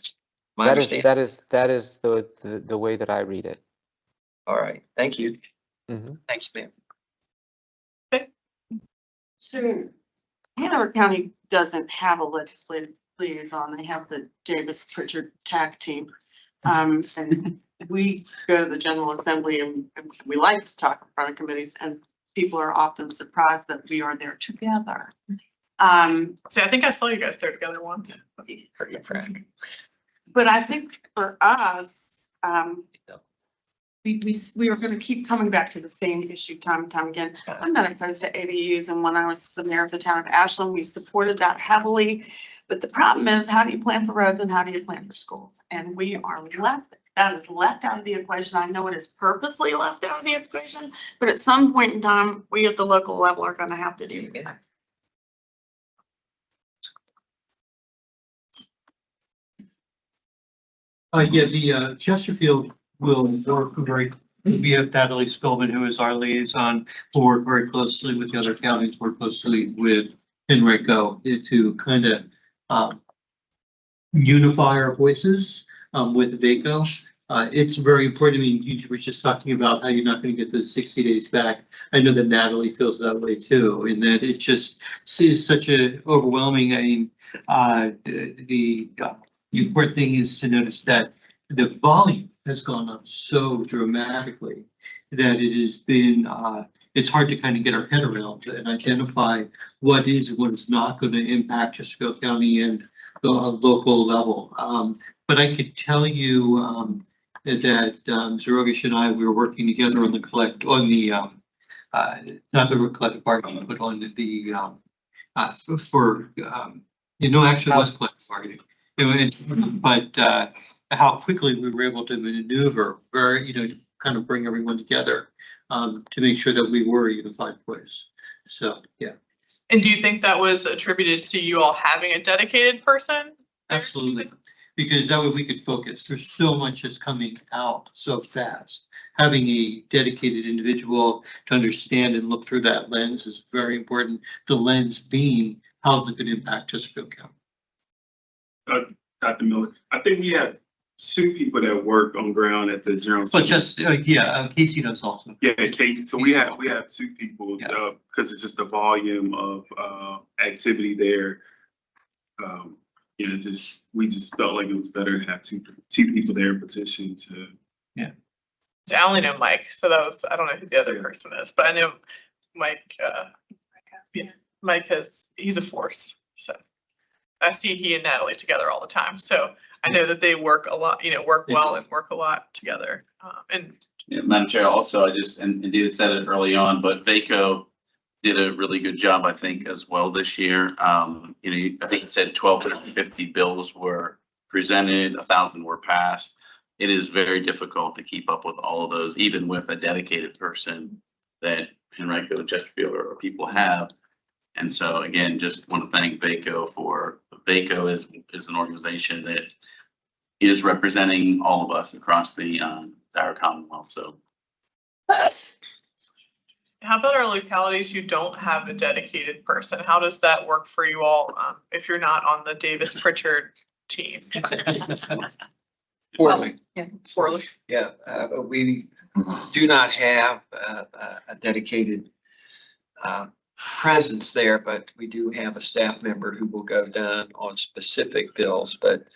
Speaker 6: my understanding?
Speaker 7: That is the way that I read it.
Speaker 6: All right, thank you.
Speaker 7: Mm-hmm.
Speaker 6: Thanks, ma'am.
Speaker 11: So Hanover County doesn't have a legislative liaison. They have the Davis Pritchard TAC team. And we go to the General Assembly and we like to talk in front of committees, and people are often surprised that we are there together.
Speaker 2: See, I think I saw you guys there together once.
Speaker 11: But I think for us, we are going to keep coming back to the same issue time and time again. I'm not opposed to ADUs, and when I was the mayor of the town of Ashland, we supported that heavily. But the problem is, how do you plan for roads and how do you plan for schools? And we are that is left out of the equation. I know it is purposely left out of the equation, but at some point in time, we at the local level are going to have to do that.
Speaker 6: Yeah.
Speaker 11: Thank you.
Speaker 6: Madam Chair.
Speaker 11: Chair.
Speaker 6: Mm-hmm.
Speaker 12: Yeah, the Chesterfield will work very, we have Natalie Spillman, who is our liaison, will work very closely with the other counties, work closely with Henrico to kind of unify our voices with VACO. It's very important. I mean, you were just talking about how you're not going to get those 60 days back. I know that Natalie feels that way too, and that it just is such a overwhelming. I mean, the important thing is to notice that the volume has gone up so dramatically that it has been, it's hard to kind of get our head around and identify what is and what is not going to impact Chesterfield County and the local level. But I could tell you that Zerovish and I, we were working together on the not the collective bargaining, but on the actually it was collective bargaining. But how quickly we were able to maneuver, kind of bring everyone together to make sure that we were a unified voice. So, yeah.
Speaker 2: And do you think that was attributed to you all having a dedicated person?
Speaker 12: Absolutely, because that way we could focus. There's so much that's coming out so fast. Having a dedicated individual to understand and look through that lens is very important. The lens being how it could impact Chesterfield County.
Speaker 13: Dr. Miller, I think we have 2 people that work on ground at the general.
Speaker 12: But just, Casey knows also.
Speaker 13: Yeah, Casey. So we have 2 people because it's just the volume of activity there. We just felt like it was better to have two people there in position to.
Speaker 12: Yeah.
Speaker 2: I only know Mike, so that was, I don't know who the other person is, but I know Mike, Mike he's a force. So I see he and Natalie together all the time. So I know that they work a lot, work well and work a lot together.
Speaker 3: Madam Chair, also, and David said it early on, but VACO did a really good job, I think, as well this year. I think it said 1,250 bills were presented, 1,000 were passed. It is very difficult to keep up with all of those, even with a dedicated person that Henrico and Chesterfield or people have. And so again, just want to thank VACO VACO is an organization that is representing all of us across the entire Commonwealth. So.
Speaker 2: How about our localities who don't have a dedicated person? How does that work for you all if you're not on the Davis Pritchard team?
Speaker 6: Poorly.
Speaker 2: Poorly.
Speaker 6: Yeah, we do not have a dedicated presence there, but we do have a staff member who will go down on specific bills. But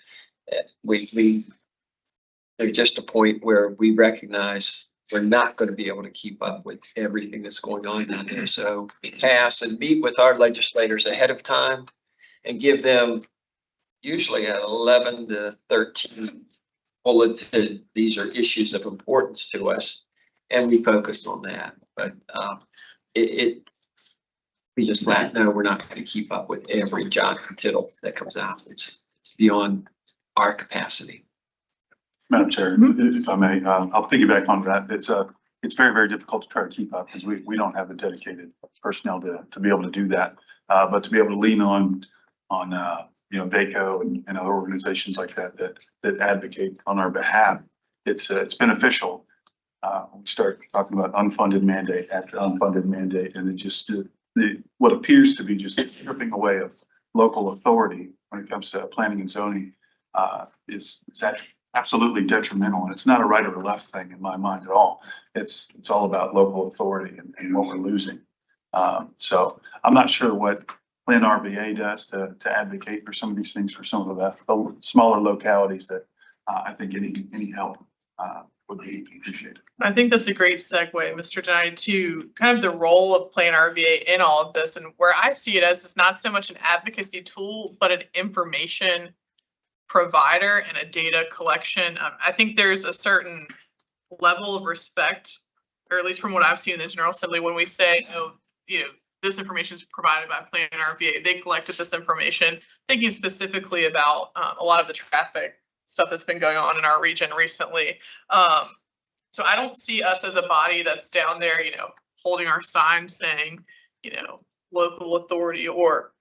Speaker 6: there's just a point where we recognize we're not going to be able to keep up with everything that's going on down there. So we pass and meet with our legislators ahead of time and give them usually an 11 to 13 bulleted, these are issues of importance to us. And we focused on that. But we just flat know we're not going to keep up with every jot and tittle that comes out. It's beyond our capacity.
Speaker 14: Madam Chair, if I may, I'll piggyback on that. It's very, very difficult to try to keep up because we don't have the dedicated personnel to be able to do that. But to be able to lean on VACO and other organizations like that advocate on our behalf, it's beneficial. We start talking about unfunded mandate after unfunded mandate, and it just what appears to be just stripping away of local authority when it comes to planning and zoning is actually absolutely detrimental, and it's not a right or a left thing in my mind at all. It's all about local authority and what we're losing. So I'm not sure what PlanRVA does to advocate for some of these things for some of the smaller localities that I think any help would be appreciated.
Speaker 2: I think that's a great segue, Mr. Denny, to kind of the role of PlanRVA in all of this, and where I see it as is not so much an advocacy tool, but an information provider and a data collection. I think there's a certain level of respect, or at least from what I've seen in the General Assembly, when we say, this information is provided by PlanRVA. They collected this information, thinking specifically about a lot of the traffic stuff that's been going on in our region recently. So I don't see us as a body that's down there, holding our sign saying, local authority or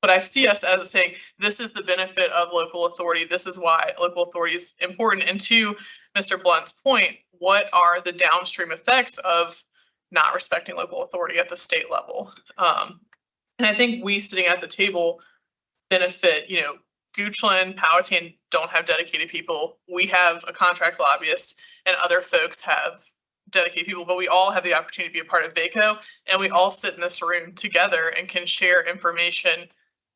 Speaker 2: But I see us as saying, this is the benefit of local authority. This is why local authority is important. And to Mr. Blunt's point, what are the downstream effects of not respecting local authority at the state level? And I think we sitting at the table benefit, you know, Goochland, Powhatan don't have dedicated people. We have a contract lobbyist and other folks have dedicated people, but we all have the opportunity to be a part of VACO, and we all sit in this room together and can share information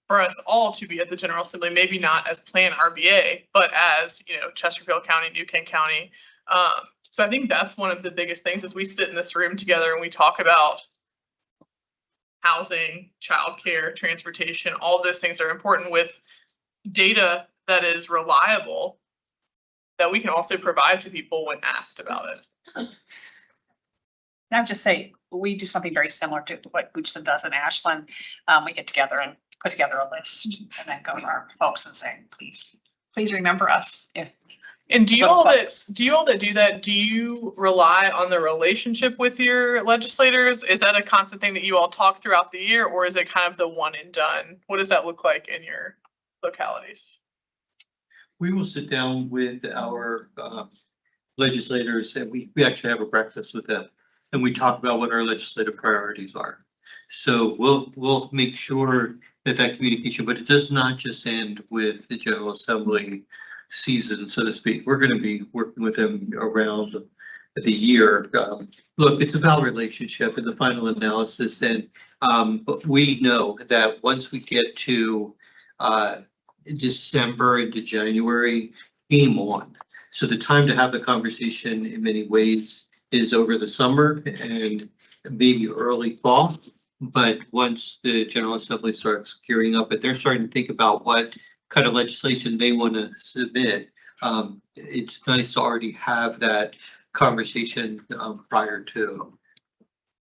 Speaker 2: for us all to be at the General Assembly, maybe not as PlanRVA, but as, you know, Chesterfield County, New Kent County. So I think that's one of the biggest things is we sit in this room together and we talk about housing, childcare, transportation, all of those things are important with data that is reliable that we can also provide to people when asked about it.
Speaker 15: I would just say, we do something very similar to what Goochland does in Ashland. We get together and put together a list and then go to our folks and say, please remember us.
Speaker 2: And do you all that do that, do you rely on the relationship with your legislators? Is that a constant thing that you all talk throughout the year, or is it kind of the one and done? What does that look like in your localities?
Speaker 12: We will sit down with our legislators and we actually have a breakfast with them. And we talk about what our legislative priorities are. So we'll make sure that communication, but it does not just end with the General Assembly season, so to speak. We're going to be working with them around the year. Look, it's about relationship and the final analysis. And but we know that once we get to December into January, game on. So the time to have the conversation in many ways is over the summer and maybe early fall. But once the General Assembly starts gearing up, and they're starting to think about what kind of legislation they want to submit, it's nice to already have that conversation prior to.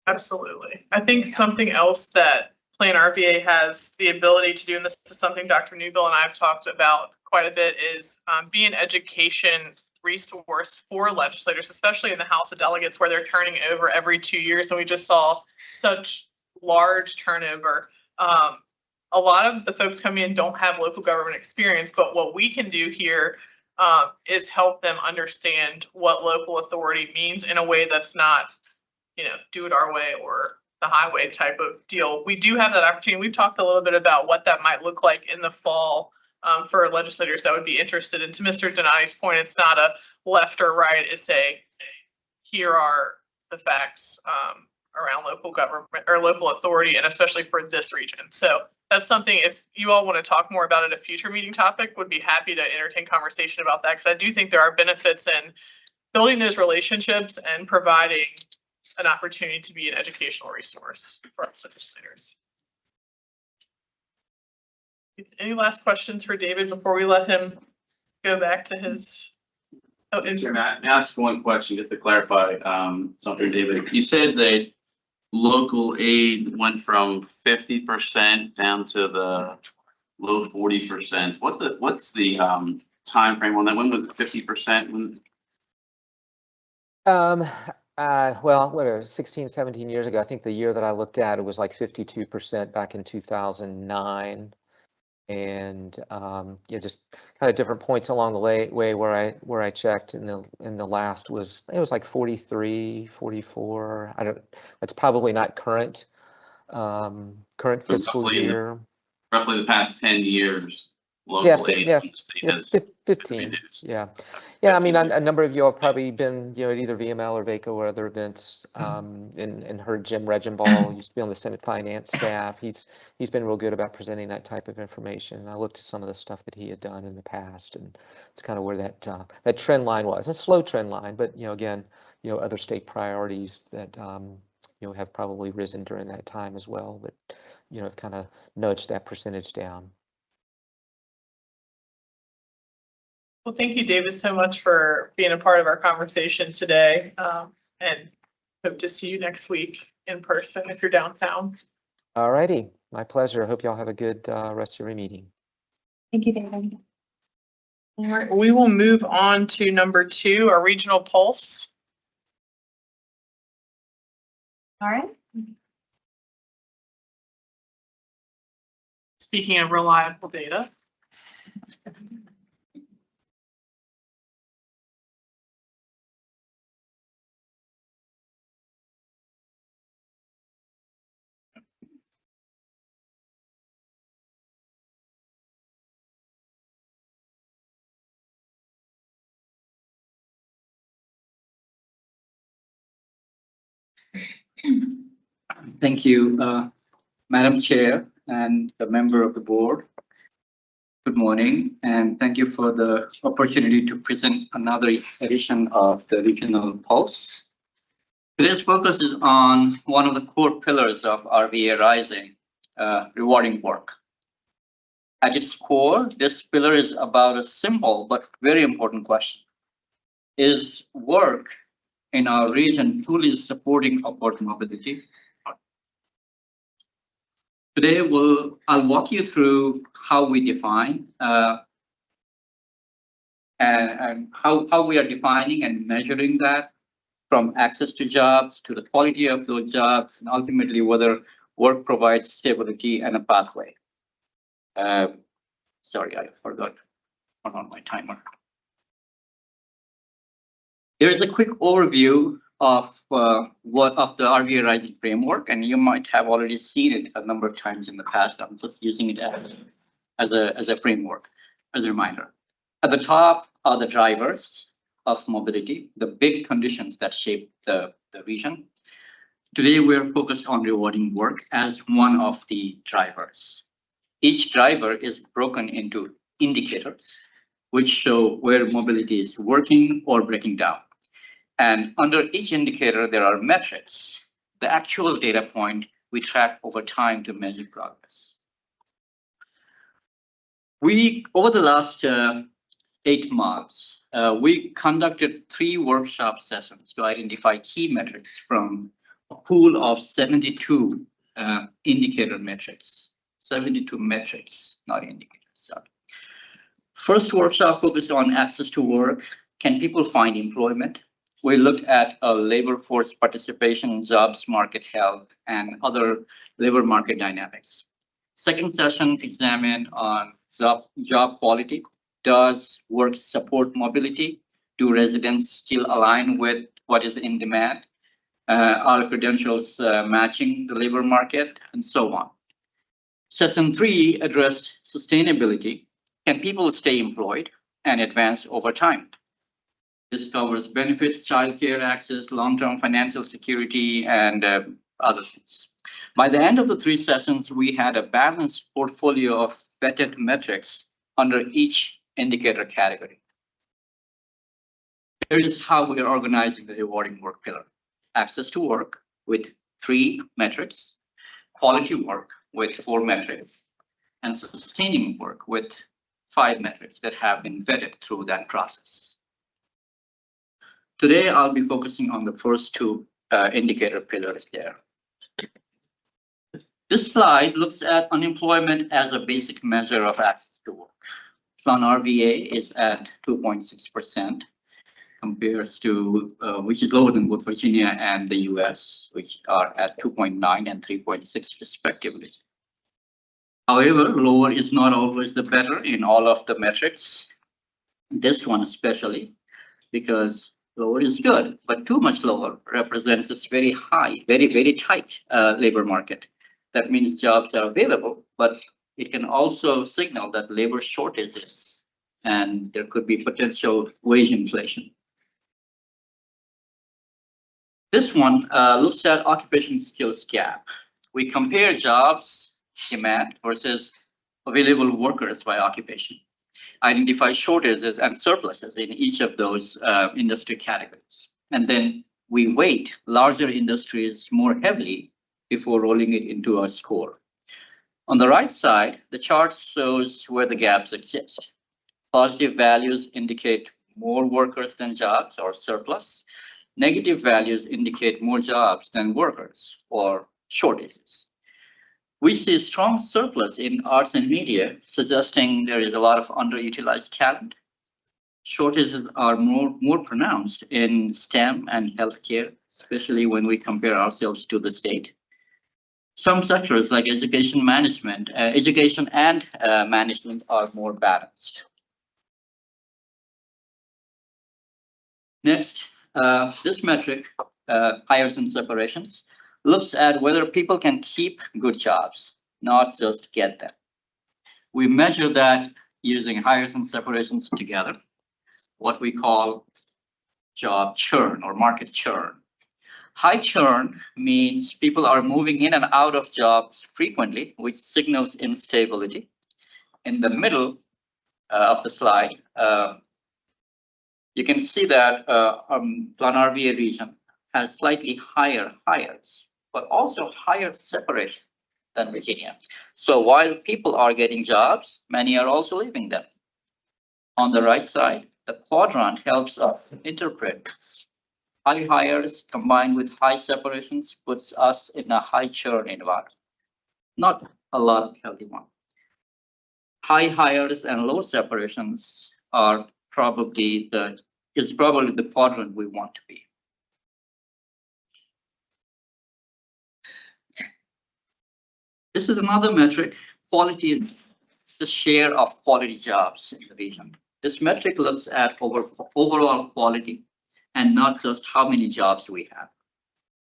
Speaker 2: Absolutely. I think something else that PlanRVA has the ability to do, and this is something Dr. Newbill and I have talked about quite a bit, is be an education resource for legislators, especially in the House of Delegates where they're turning over every 2 years. And we just saw such large turnover. A lot of the folks coming in don't have local government experience, but what we can do here is help them understand what local authority means in a way that's not, you know, do it our way or the highway type of deal. We do have that opportunity. We've talked a little bit about what that might look like in the fall for legislators that would be interested. And to Mr. Donati's point, it's not a left or right. It's a, here are the facts around local government or local authority, and especially for this region. So that's something, if you all want to talk more about it, a future meeting topic, would be happy to entertain conversation about that. Because I do think there are benefits in building those relationships and providing an opportunity to be an educational resource for our legislators. Any last questions for David before we let him go back to his? Oh,
Speaker 3: May I ask one question just to clarify something, David? You said that local aid went from 50% down to the low 40%. What's the time frame on that? When was it 50%?
Speaker 7: Well, what, 16, 17 years ago, I think the year that I looked at, it was like 52% back in 2009. And yeah, just kind of different points along the way where I checked, and the last was, it was like 43, 44. I don't, that's probably not current fiscal year.
Speaker 3: Roughly the past 10 years. Local aid from the state has
Speaker 7: 15. Yeah. I mean, a number of you have probably been, you know, at either VML or VACO or other events, and heard Jim Regenball used to be on the Senate Finance staff. He's been real good about presenting that type of information. And I looked at some of the stuff that he had done in the past, and it's kind of where that trend line was. A slow trend line, but you know, again, you know, other state priorities that you know, have probably risen during that time as well, that you know, have kind of nudged that percentage down.
Speaker 2: Well, thank you, David, so much for being a part of our conversation today, and hope to see you next week in person if you're downtown.
Speaker 7: All righty, my pleasure. I hope y'all have a good rest of your meeting.
Speaker 5: Thank you, David.
Speaker 2: All right, we will move on to number 2, our regional pulse.
Speaker 5: All right.
Speaker 2: Speaking of reliable data.
Speaker 16: Thank you, Madam Chair and the member of the board. Good morning, and thank you for the opportunity to present another edition of the Regional Pulse. Today's focus is on one of the core pillars of RVA Rising, rewarding work. At its core, this pillar is about a simple but very important question. Is work in our region truly supporting upward mobility? Today, I'll walk you through how we define and how we are defining and measuring that, from access to jobs to the quality of those jobs, and ultimately whether work provides stability and a pathway. Sorry, I forgot to turn on my timer. Here is a quick overview of the RVA Rising framework, and you might have already seen it a number of times in the past. I'm just using it as a framework, as a reminder. At the top are the drivers of mobility, the big conditions that shape the region. Today, we're focused on rewarding work as one of the drivers. Each driver is broken into indicators, which show where mobility is working or breaking down. And under each indicator, there are metrics, the actual data point we track over time to measure progress. Over the last 8 months, we conducted 3 workshop sessions to identify key metrics from a pool of 72 indicator metrics, 72 metrics, not indicators. So, first workshop focused on access to work. Can people find employment? We looked at labor force participation, jobs market health, and other labor market dynamics. Second session examined on job quality. Does work support mobility? Do residents still align with what is in demand? Are credentials matching the labor market? And so on. Session 3 addressed sustainability. Can people stay employed and advance over time? This covers benefits, childcare access, long-term financial security, and other things. By the end of the 3 sessions, we had a balanced portfolio of vetted metrics under each indicator category. Here is how we are organizing the rewarding work pillar. Access to work with 3 metrics, quality work with 4 metrics, and sustaining work with 5 metrics that have been vetted through that process. Today, I'll be focusing on the first 2 indicator pillars there. This slide looks at unemployment as a basic measure of access to work. PlanRVA is at 2.6%, compares to which is lower than both Virginia and the US, which are at 2.9 and 3.6 respectively. However, lower is not always the better in all of the metrics. This one especially, because lower is good, but too much lower represents this very high, very tight labor market. That means jobs are available, but it can also signal that labor shortage is, and there could be potential wage inflation. This one looks at occupation skills gap. We compare jobs demand versus available workers by occupation, identify shortages and surpluses in each of those industry categories. And then we weight larger industries more heavily before rolling it into a score. On the right side, the chart shows where the gaps exist. Positive values indicate more workers than jobs or surplus. Negative values indicate more jobs than workers or shortages. We see strong surplus in arts and media, suggesting there is a lot of underutilized talent. Shortages are more pronounced in STEM and healthcare, especially when we compare ourselves to the state. Some sectors like education and management are more balanced. Next, this metric, hires and separations, looks at whether people can keep good jobs, not just get them. We measure that using hires and separations together, what we call job churn or market churn. High churn means people are moving in and out of jobs frequently, which signals instability. In the middle of the slide, you can see that PlanRVA region has slightly higher hires, but also higher separation than Virginia. So while people are getting jobs, many are also leaving them. On the right side, the quadrant helps us interpret this. High hires combined with high separations puts us in a high churn environment, not a lot of healthy one. High hires and low separations are probably the quadrant we want to be. This is another metric, quality, the share of quality jobs in the region. This metric looks at overall quality and not just how many jobs we have.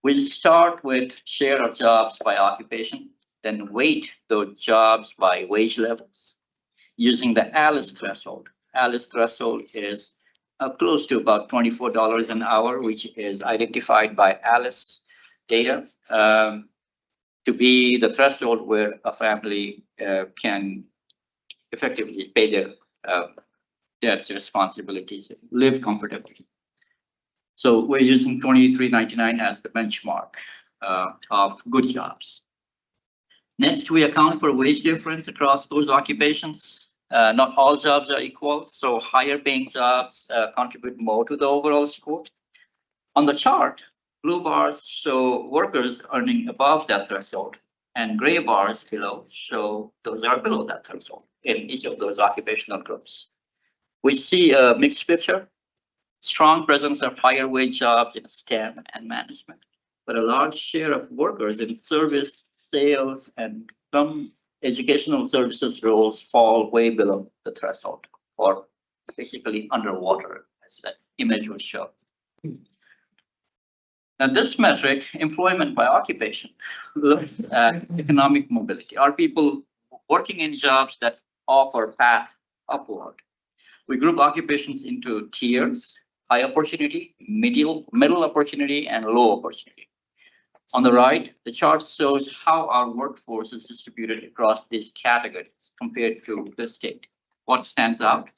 Speaker 16: We start with share of jobs by occupation, then weight those jobs by wage levels using the ALICE threshold. ALICE threshold is close to about $24 an hour, which is identified by ALICE data to be the threshold where a family can effectively pay their debts, responsibilities, live comfortably. So we're using $23.99 as the benchmark of good jobs. Next, we account for wage difference across those occupations. Not all jobs are equal, so higher paying jobs contribute more to the overall score. On the chart, blue bars show workers earning above that threshold, and gray bars below show those are below that threshold in each of those occupational groups. We see a mixed picture. Strong presence of higher wage jobs in STEM and management, but a large share of workers in service, sales, and some educational services roles fall way below the threshold, or basically underwater, as that image will show. Now, this metric, employment by occupation, looks at economic mobility. Are people working in jobs that offer path upward? We group occupations into tiers: high opportunity, middle opportunity, and low opportunity. On the right, the chart shows how our workforce is distributed across these categories compared to the state. What stands out?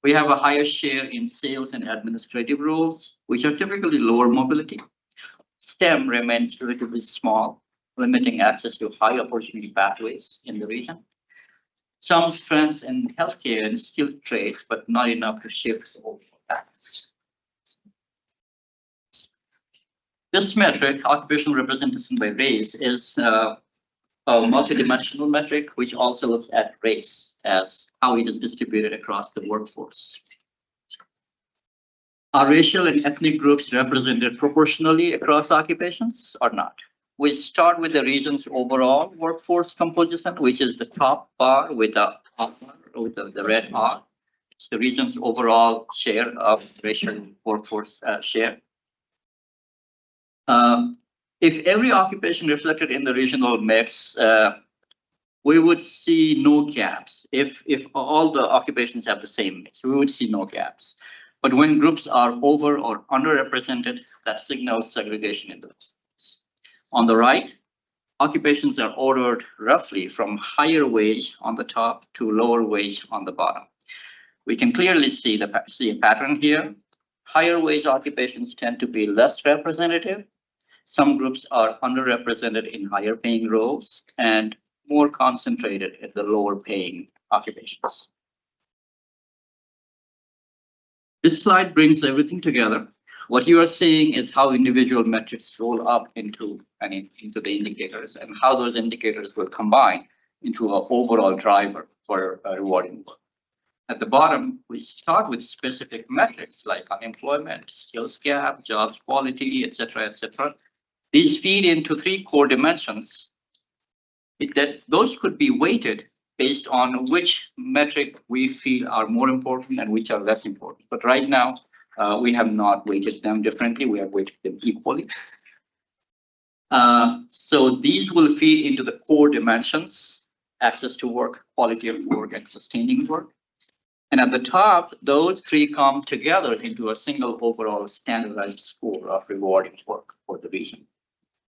Speaker 16: We have a higher share in sales and administrative roles, which are typically lower mobility. STEM remains relatively small, limiting access to high opportunity pathways in the region. Some strengths in healthcare and skilled trades, but not enough to shift the overall balance. This metric, occupational representation by race, is a multidimensional metric, which also looks at race as how it is distributed across the workforce. Are racial and ethnic groups represented proportionally across occupations or not? We start with the region's overall workforce composition, which is the top bar with the red R. It's the region's overall share of racial workforce share. If every occupation reflected in the regional mix, we would see no gaps. If all the occupations have the same mix, we would see no gaps. But when groups are over or underrepresented, that signals segregation in the workforce. On the right, occupations are ordered roughly from higher wage on the top to lower wage on the bottom. We can clearly see a pattern here. Higher wage occupations tend to be less representative. Some groups are underrepresented in higher paying roles and more concentrated in the lower paying occupations. This slide brings everything together. What you are seeing is how individual metrics roll up into the indicators and how those indicators will combine into an overall driver for rewarding work. At the bottom, we start with specific metrics like unemployment, skills gap, jobs quality, etc., etc. These feed into three core dimensions: that those could be weighted based on which metric we feel are more important and which are less important. But right now, we have not weighted them differently. We have weighted them equally. So these will feed into the core dimensions: access to work, quality of work, and sustaining work. And at the top, those three come together into a single overall standardized score of rewarding work for the region.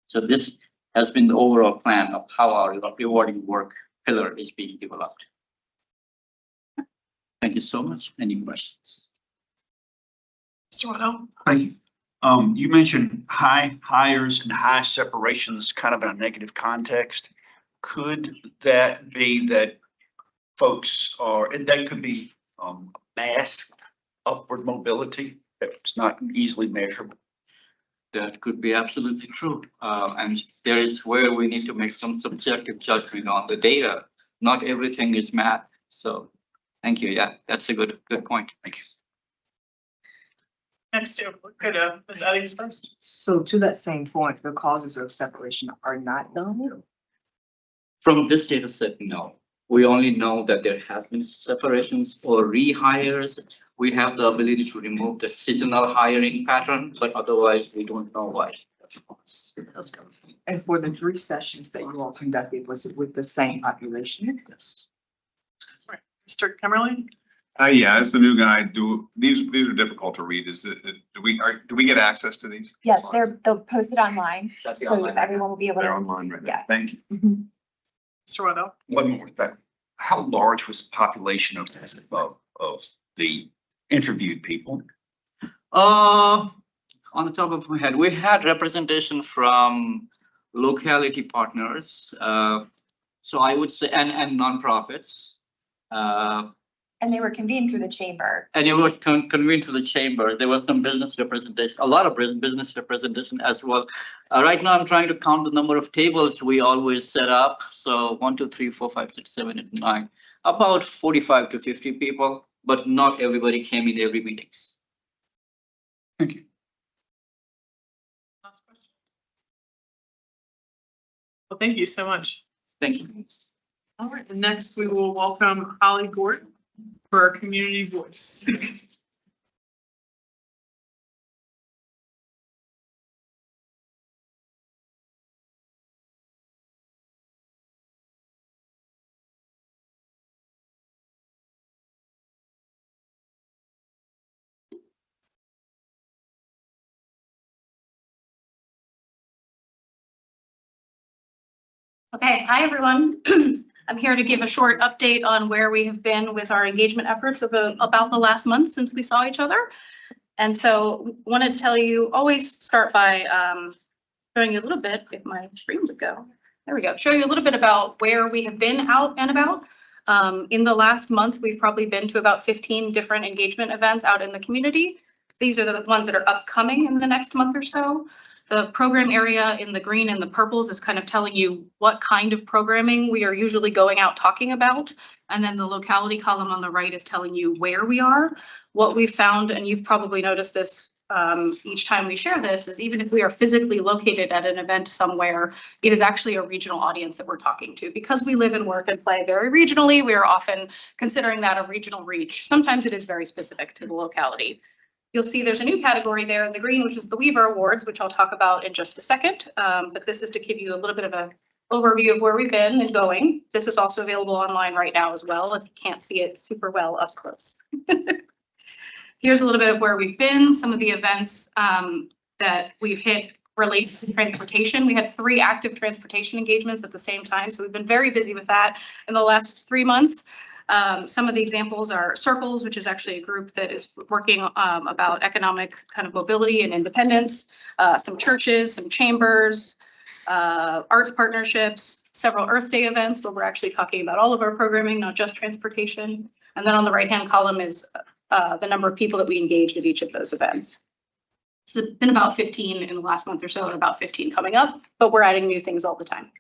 Speaker 16: So this has been the overall plan of how our rewarding work pillar is being developed. Thank you so much. Any questions?
Speaker 2: Mr. Waddell?
Speaker 10: Thank you. You mentioned high hires and high separations kind of in a negative context. Could that be that folks are, and that could be mass upward mobility that's not easily measurable?
Speaker 16: That could be absolutely true. And there is where we need to make some subjective judgment on the data. Not everything is math. So thank you. Yeah, that's a good point.
Speaker 10: Thank you.
Speaker 2: Next, could Ms. Addings first?
Speaker 17: So to that same point, the causes of separation are not known?
Speaker 16: From this data set, no. We only know that there has been separations or rehires. We have the ability to remove the seasonal hiring pattern, but otherwise we don't know why.
Speaker 17: And for the 3 sessions that you all conducted, was it with the same population?
Speaker 16: Yes.
Speaker 2: Right. Mr. Kimmerly?
Speaker 18: Yeah, as the new guy, these are difficult to read. Do we get access to these?
Speaker 5: Yes, they'll post it online.
Speaker 16: That's the
Speaker 5: So
Speaker 16: online.
Speaker 5: everyone will be able
Speaker 18: They're
Speaker 5: to.
Speaker 18: online right now.
Speaker 5: Yeah.
Speaker 18: Thank you.
Speaker 2: Mr. Waddell?
Speaker 10: One more thing. How large was the population of the interviewed people?
Speaker 16: On the top of my head, we had representation from locality partners. So I would say, and nonprofits.
Speaker 5: And they were convened through the chamber.
Speaker 16: And it was convened to the chamber. There was some business representation, a lot of business representation as well. Right now, I'm trying to count the number of tables we always set up. So 1, 2, 3, 4, 5, 6, 7, 8, 9, about 45 to 50 people, but not everybody came in every meetings.
Speaker 10: Thank you.
Speaker 2: Last question. Well, thank you so much.
Speaker 16: Thank you.
Speaker 2: All right, and next we will welcome Holly Gordon for our community voice.
Speaker 15: Okay, hi, everyone. I'm here to give a short update on where we have been with our engagement efforts of about the last month since we saw each other. And so wanted to tell you, always start by showing you a little bit, if my screen would go. There we go. Show you a little bit about where we have been out and about. In the last month, we've probably been to about 15 different engagement events out in the community. These are the ones that are upcoming in the next month or so. The program area in the green and the purples is kind of telling you what kind of programming we are usually going out talking about. And then the locality column on the right is telling you where we are. What we've found, and you've probably noticed this each time we share this, is even if we are physically located at an event somewhere, it is actually a regional audience that we're talking to. Because we live and work and play very regionally, we are often considering that a regional reach. Sometimes it is very specific to the locality. You'll see there's a new category there in the green, which is the Weaver Awards, which I'll talk about in just a second. But this is to give you a little bit of an overview of where we've been and going. This is also available online right now as well, if you can't see it super well up close. Here's a little bit of where we've been, some of the events that we've hit related to transportation. We had 3 active transportation engagements at the same time, so we've been very busy with that in the last 3 months. Some of the examples are Circles, which is actually a group that is working about economic kind of mobility and independence, some churches, some chambers, arts partnerships, several Earth Day events where we're actually talking about all of our programming, not just transportation. And then on the right-hand column is the number of people that we engaged at each of those events. So it's been about 15 in the last month or so, and about 15 coming up, but we're adding new things all the time.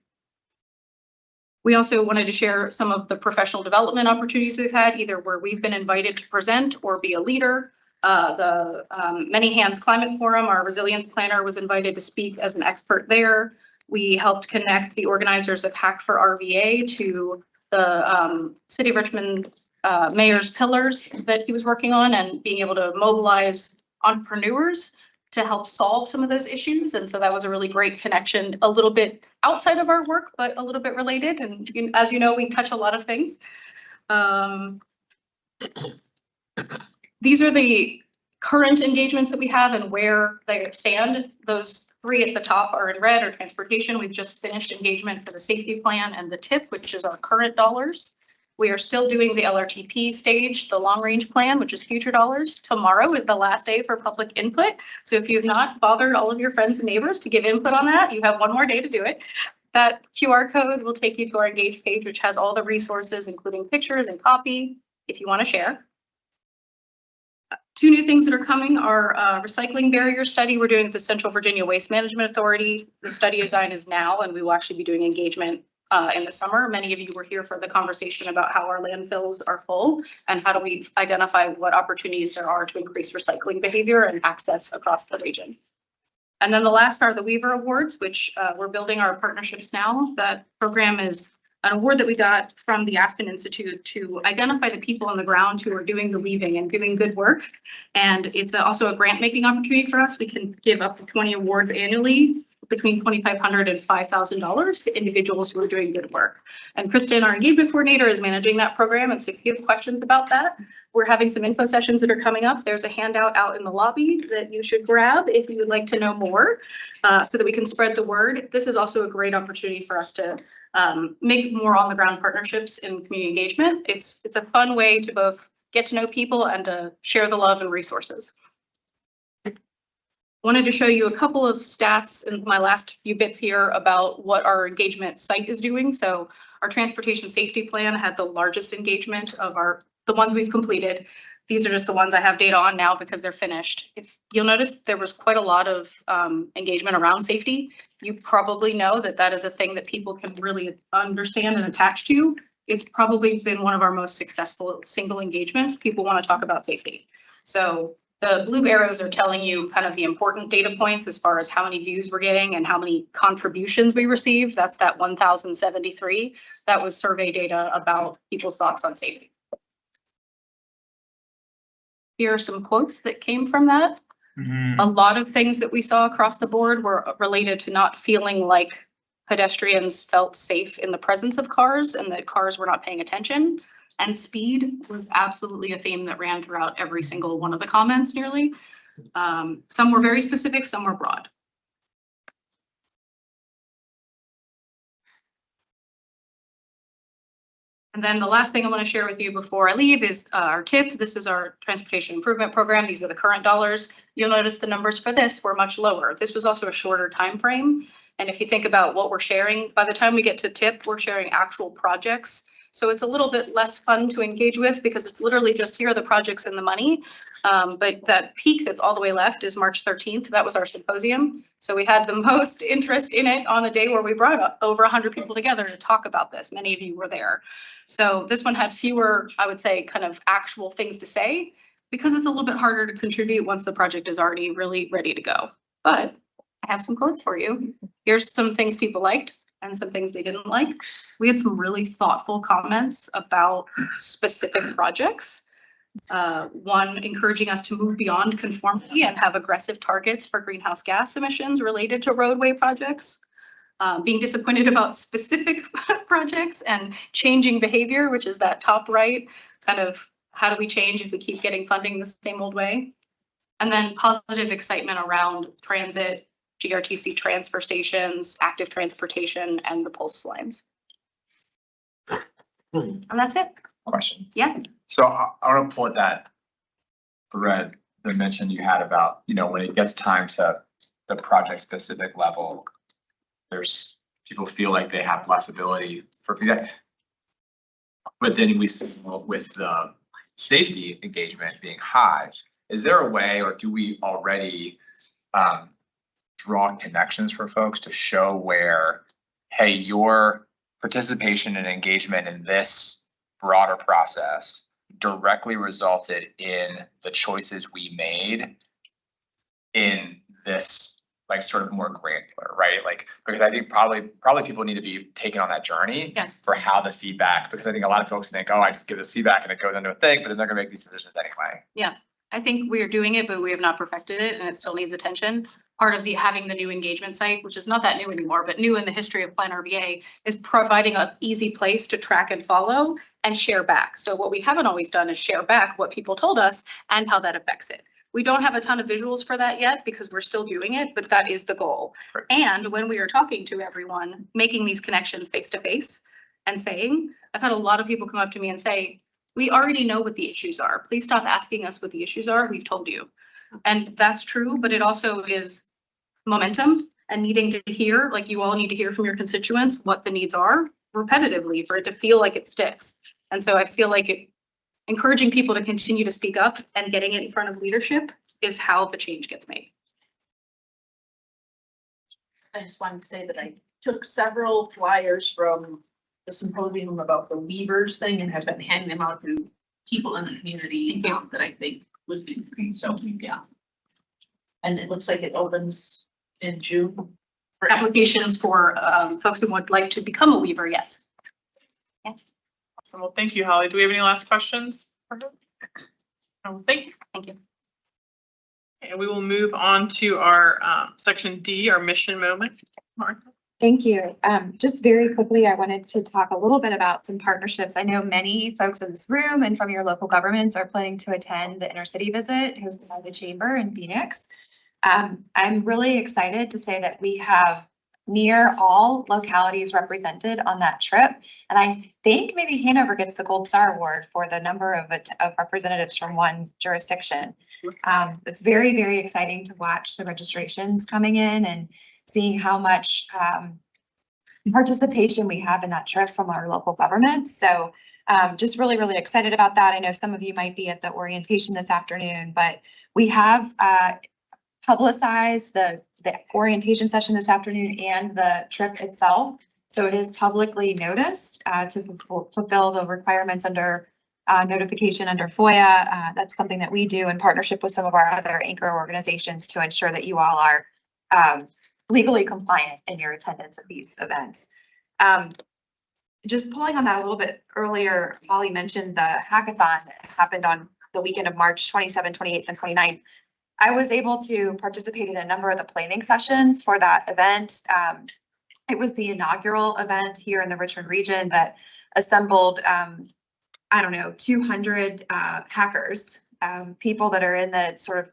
Speaker 15: We also wanted to share some of the professional development opportunities we've had, either where we've been invited to present or be a leader. The Many Hands Climate Forum, our resilience planner was invited to speak as an expert there. We helped connect the organizers of Hack for RVA to the City of Richmond mayor's pillars that he was working on, and being able to mobilize entrepreneurs to help solve some of those issues. And so that was a really great connection, a little bit outside of our work, but a little bit related. And as you know, we touch a lot of things. These are the current engagements that we have and where they stand. Those 3 at the top are in red, or transportation. We've just finished engagement for the safety plan and the TIF, which is our current dollars. We are still doing the LRTP stage, the long range plan, which is future dollars. Tomorrow is the last day for public input. So if you have not bothered all of your friends and neighbors to give input on that, you have one more day to do it. That QR code will take you to our engage page, which has all the resources, including pictures and copy, if you want to share. 2 new things that are coming are recycling barrier study. We're doing at the Central Virginia Waste Management Authority. The study design is now, and we will actually be doing engagement in the summer. Many of you were here for the conversation about how our landfills are full and how do we identify what opportunities there are to increase recycling behavior and access across the region. And then the last are the Weaver Awards, which we're building our partnerships now. That program is an award that we got from the Aspen Institute to identify the people on the ground who are doing the weaving and doing good work. And it's also a grant making opportunity for us. We can give up to 20 awards annually, between $2,500 and $5,000 to individuals who are doing good work. And Kristen, our engagement coordinator, is managing that program. And so if you have questions about that, we're having some info sessions that are coming up. There's a handout out in the lobby that you should grab if you would like to know more, so that we can spread the word. This is also a great opportunity for us to make more on the ground partnerships in community engagement. It's a fun way to both get to know people and to share the love and resources. Wanted to show you a couple of stats in my last few bits here about what our engagement site is doing. So our transportation safety plan had the largest engagement of the ones we've completed. These are just the ones I have data on now because they're finished. If you'll notice, there was quite a lot of engagement around safety. You probably know that that is a thing that people can really understand and attach to. It's probably been one of our most successful single engagements. People want to talk about safety. So the blue arrows are telling you kind of the important data points as far as how many views we're getting and how many contributions we received. That's that 1,073. That was survey data about people's thoughts on safety. Here are some quotes that came from that. A lot of things that we saw across the board were related to not feeling like pedestrians felt safe in the presence of cars and that cars were not paying attention. And speed was absolutely a theme that ran throughout every single one of the comments nearly. Some were very specific, some were broad. And then the last thing I want to share with you before I leave is our TIP. This is our transportation improvement program. These are the current dollars. You'll notice the numbers for this were much lower. This was also a shorter time frame. And if you think about what we're sharing, by the time we get to TIP, we're sharing actual projects. So it's a little bit less fun to engage with because it's literally just here are the projects and the money. But that peak that's all the way left is March 13th. That was our symposium. So we had the most interest in it on a day where we brought up over 100 people together to talk about this. Many of you were there. So this one had fewer, I would say, kind of actual things to say because it's a little bit harder to contribute once the project is already really ready to go. But I have some quotes for you. Here's some things people liked and some things they didn't like. We had some really thoughtful comments about specific projects. One encouraging us to move beyond conformity and have aggressive targets for greenhouse gas emissions related to roadway projects. Being disappointed about specific projects and changing behavior, which is that top right, kind of how do we change if we keep getting funding the same old way? And then positive excitement around transit, GRTC transfer stations, active transportation, and the pulse lines. And that's it.
Speaker 19: Question.
Speaker 15: Yeah.
Speaker 19: So I want to pull at that thread, the mention you had about, when it gets time to the project specific level, there's people feel like they have less ability for feedback. But then we see with the safety engagement being high, is there a way, or do we already draw connections for folks to show where, hey, your participation and engagement in this broader process directly resulted in the choices we made in this like sort of more granular right? Like, because I think probably people need to be taken on that journey.
Speaker 15: Yes.
Speaker 19: For how the feedback, because I think a lot of folks think, oh, I just give this feedback and it goes into a thing, but then they're gonna make these decisions anyway.
Speaker 15: Yeah, I think we are doing it, but we have not perfected it and it still needs attention. Part of having the new engagement site, which is not that new anymore, but new in the history of PlanRVA, is providing an easy place to track and follow and share back. So what we haven't always done is share back what people told us and how that affects it. We don't have a ton of visuals for that yet because we're still doing it, but that is the goal.
Speaker 19: Right.
Speaker 15: And when we are talking to everyone, making these connections face to face and saying, I've had a lot of people come up to me and say, we already know what the issues are. Please stop asking us what the issues are. We've told you. And that's true, but it also is momentum and needing to hear, like you all need to hear from your constituents what the needs are repetitively for it to feel like it sticks. And so I feel like encouraging people to continue to speak up and getting it in front of leadership is how the change gets made.
Speaker 8: I just wanted to say that I took several flyers from the symposium about the Weavers thing and have been handing them out to people in the community that I think would be, so, yeah. And it looks like it opens in June.
Speaker 15: For applications for folks who would like to become a weaver, yes.
Speaker 4: Yes.
Speaker 2: Awesome. Well, thank you, Holly. Do we have any last questions for her? No, thank you.
Speaker 15: Thank you.
Speaker 2: And we will move on to our section D, our mission moment. Martha.
Speaker 5: Thank you. Just very quickly, I wanted to talk a little bit about some partnerships. I know many folks in this room and from your local governments are planning to attend the intercity visit hosted by the Chamber in Phoenix. I'm really excited to say that we have near all localities represented on that trip. And I think maybe Hanover gets the Gold Star Award for the number of representatives from one jurisdiction. It's very, very exciting to watch the registrations coming in and seeing how much participation we have in that trip from our local governments. So just really, really excited about that. I know some of you might be at the orientation this afternoon, but we have publicized the orientation session this afternoon and the trip itself. So it is publicly noticed to fulfill the requirements under notification under FOIA. That's something that we do in partnership with some of our other anchor organizations to ensure that you all are legally compliant in your attendance at these events. Just pulling on that a little bit earlier, Holly mentioned the hackathon that happened on the weekend of March 27th, 28th, and 29th. I was able to participate in a number of the planning sessions for that event. It was the inaugural event here in the Richmond region that assembled, 200 hackers, people that are in the sort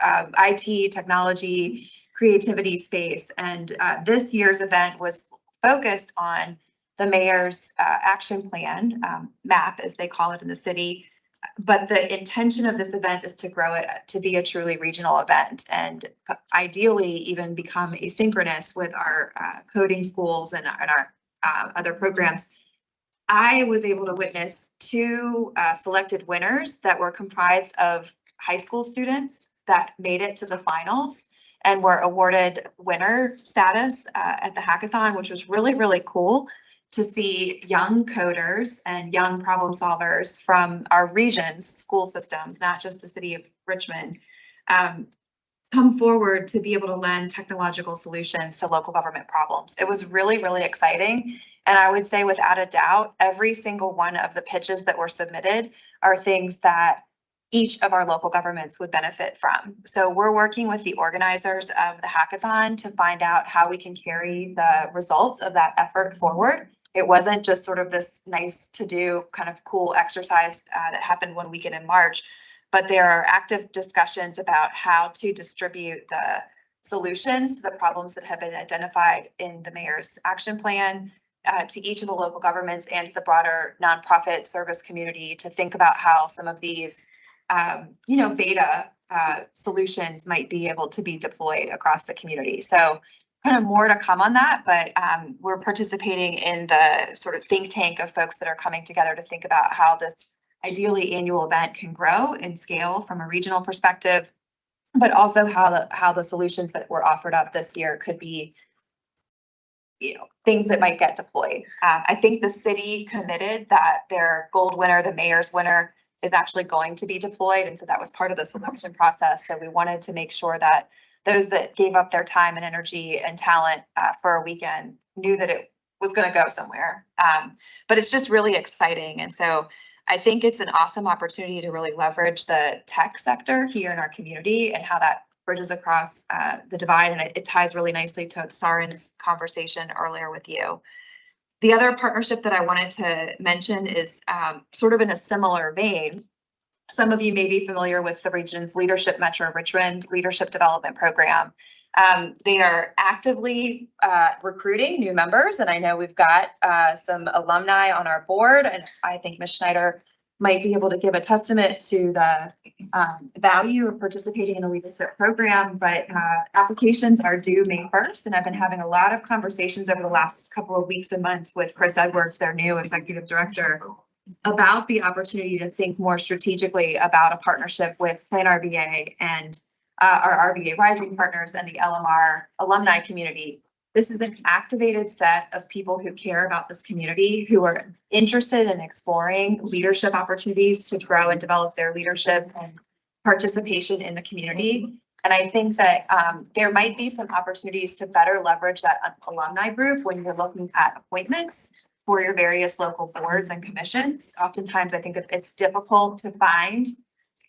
Speaker 5: of IT, technology, creativity space. And this year's event was focused on the mayor's action plan, MAP as they call it in the city. But the intention of this event is to grow it to be a truly regional event and ideally even become asynchronous with our coding schools and our other programs. I was able to witness two selected winners that were comprised of high school students that made it to the finals and were awarded winner status at the hackathon, which was really, really cool to see young coders and young problem solvers from our region's school systems, not just the city of Richmond, come forward to be able to lend technological solutions to local government problems. It was really, really exciting. And I would say without a doubt, every single one of the pitches that were submitted are things that each of our local governments would benefit from. So we're working with the organizers of the hackathon to find out how we can carry the results of that effort forward. It wasn't just sort of this nice to do kind of cool exercise that happened one weekend in March, but there are active discussions about how to distribute the solutions, the problems that have been identified in the mayor's action plan to each of the local governments and the broader nonprofit service community to think about how some of these, beta solutions might be able to be deployed across the community. So kind of more to come on that, but we're participating in the sort of think tank of folks that are coming together to think about how this ideally annual event can grow and scale from a regional perspective, but also how the solutions that were offered up this year could be, things that might get deployed. I think the city committed that their gold winner, the mayor's winner, is actually going to be deployed. And so that was part of the selection process. So we wanted to make sure that those that gave up their time and energy and talent for a weekend knew that it was going to go somewhere. But it's just really exciting. And so I think it's an awesome opportunity to really leverage the tech sector here in our community and how that bridges across the divide. And it ties really nicely to Sarin's conversation earlier with you. The other partnership that I wanted to mention is sort of in a similar vein. Some of you may be familiar with the region's Leadership Metro Richmond Leadership Development Program. They are actively recruiting new members, and I know we've got some alumni on our board, and I think Ms. Schneider might be able to give a testament to the value of participating in a leadership program, but applications are due May 1st, and I've been having a lot of conversations over the last couple of weeks and months with Chris Edwards, their new executive director, about the opportunity to think more strategically about a partnership with PlanRVA and our RVA Rising partners and the LMR alumni community. This is an activated set of people who care about this community, who are interested in exploring leadership opportunities to grow and develop their leadership and participation in the community. And I think that there might be some opportunities to better leverage that alumni group when you're looking at appointments for your various local boards and commissions. Oftentimes, I think that it's difficult to find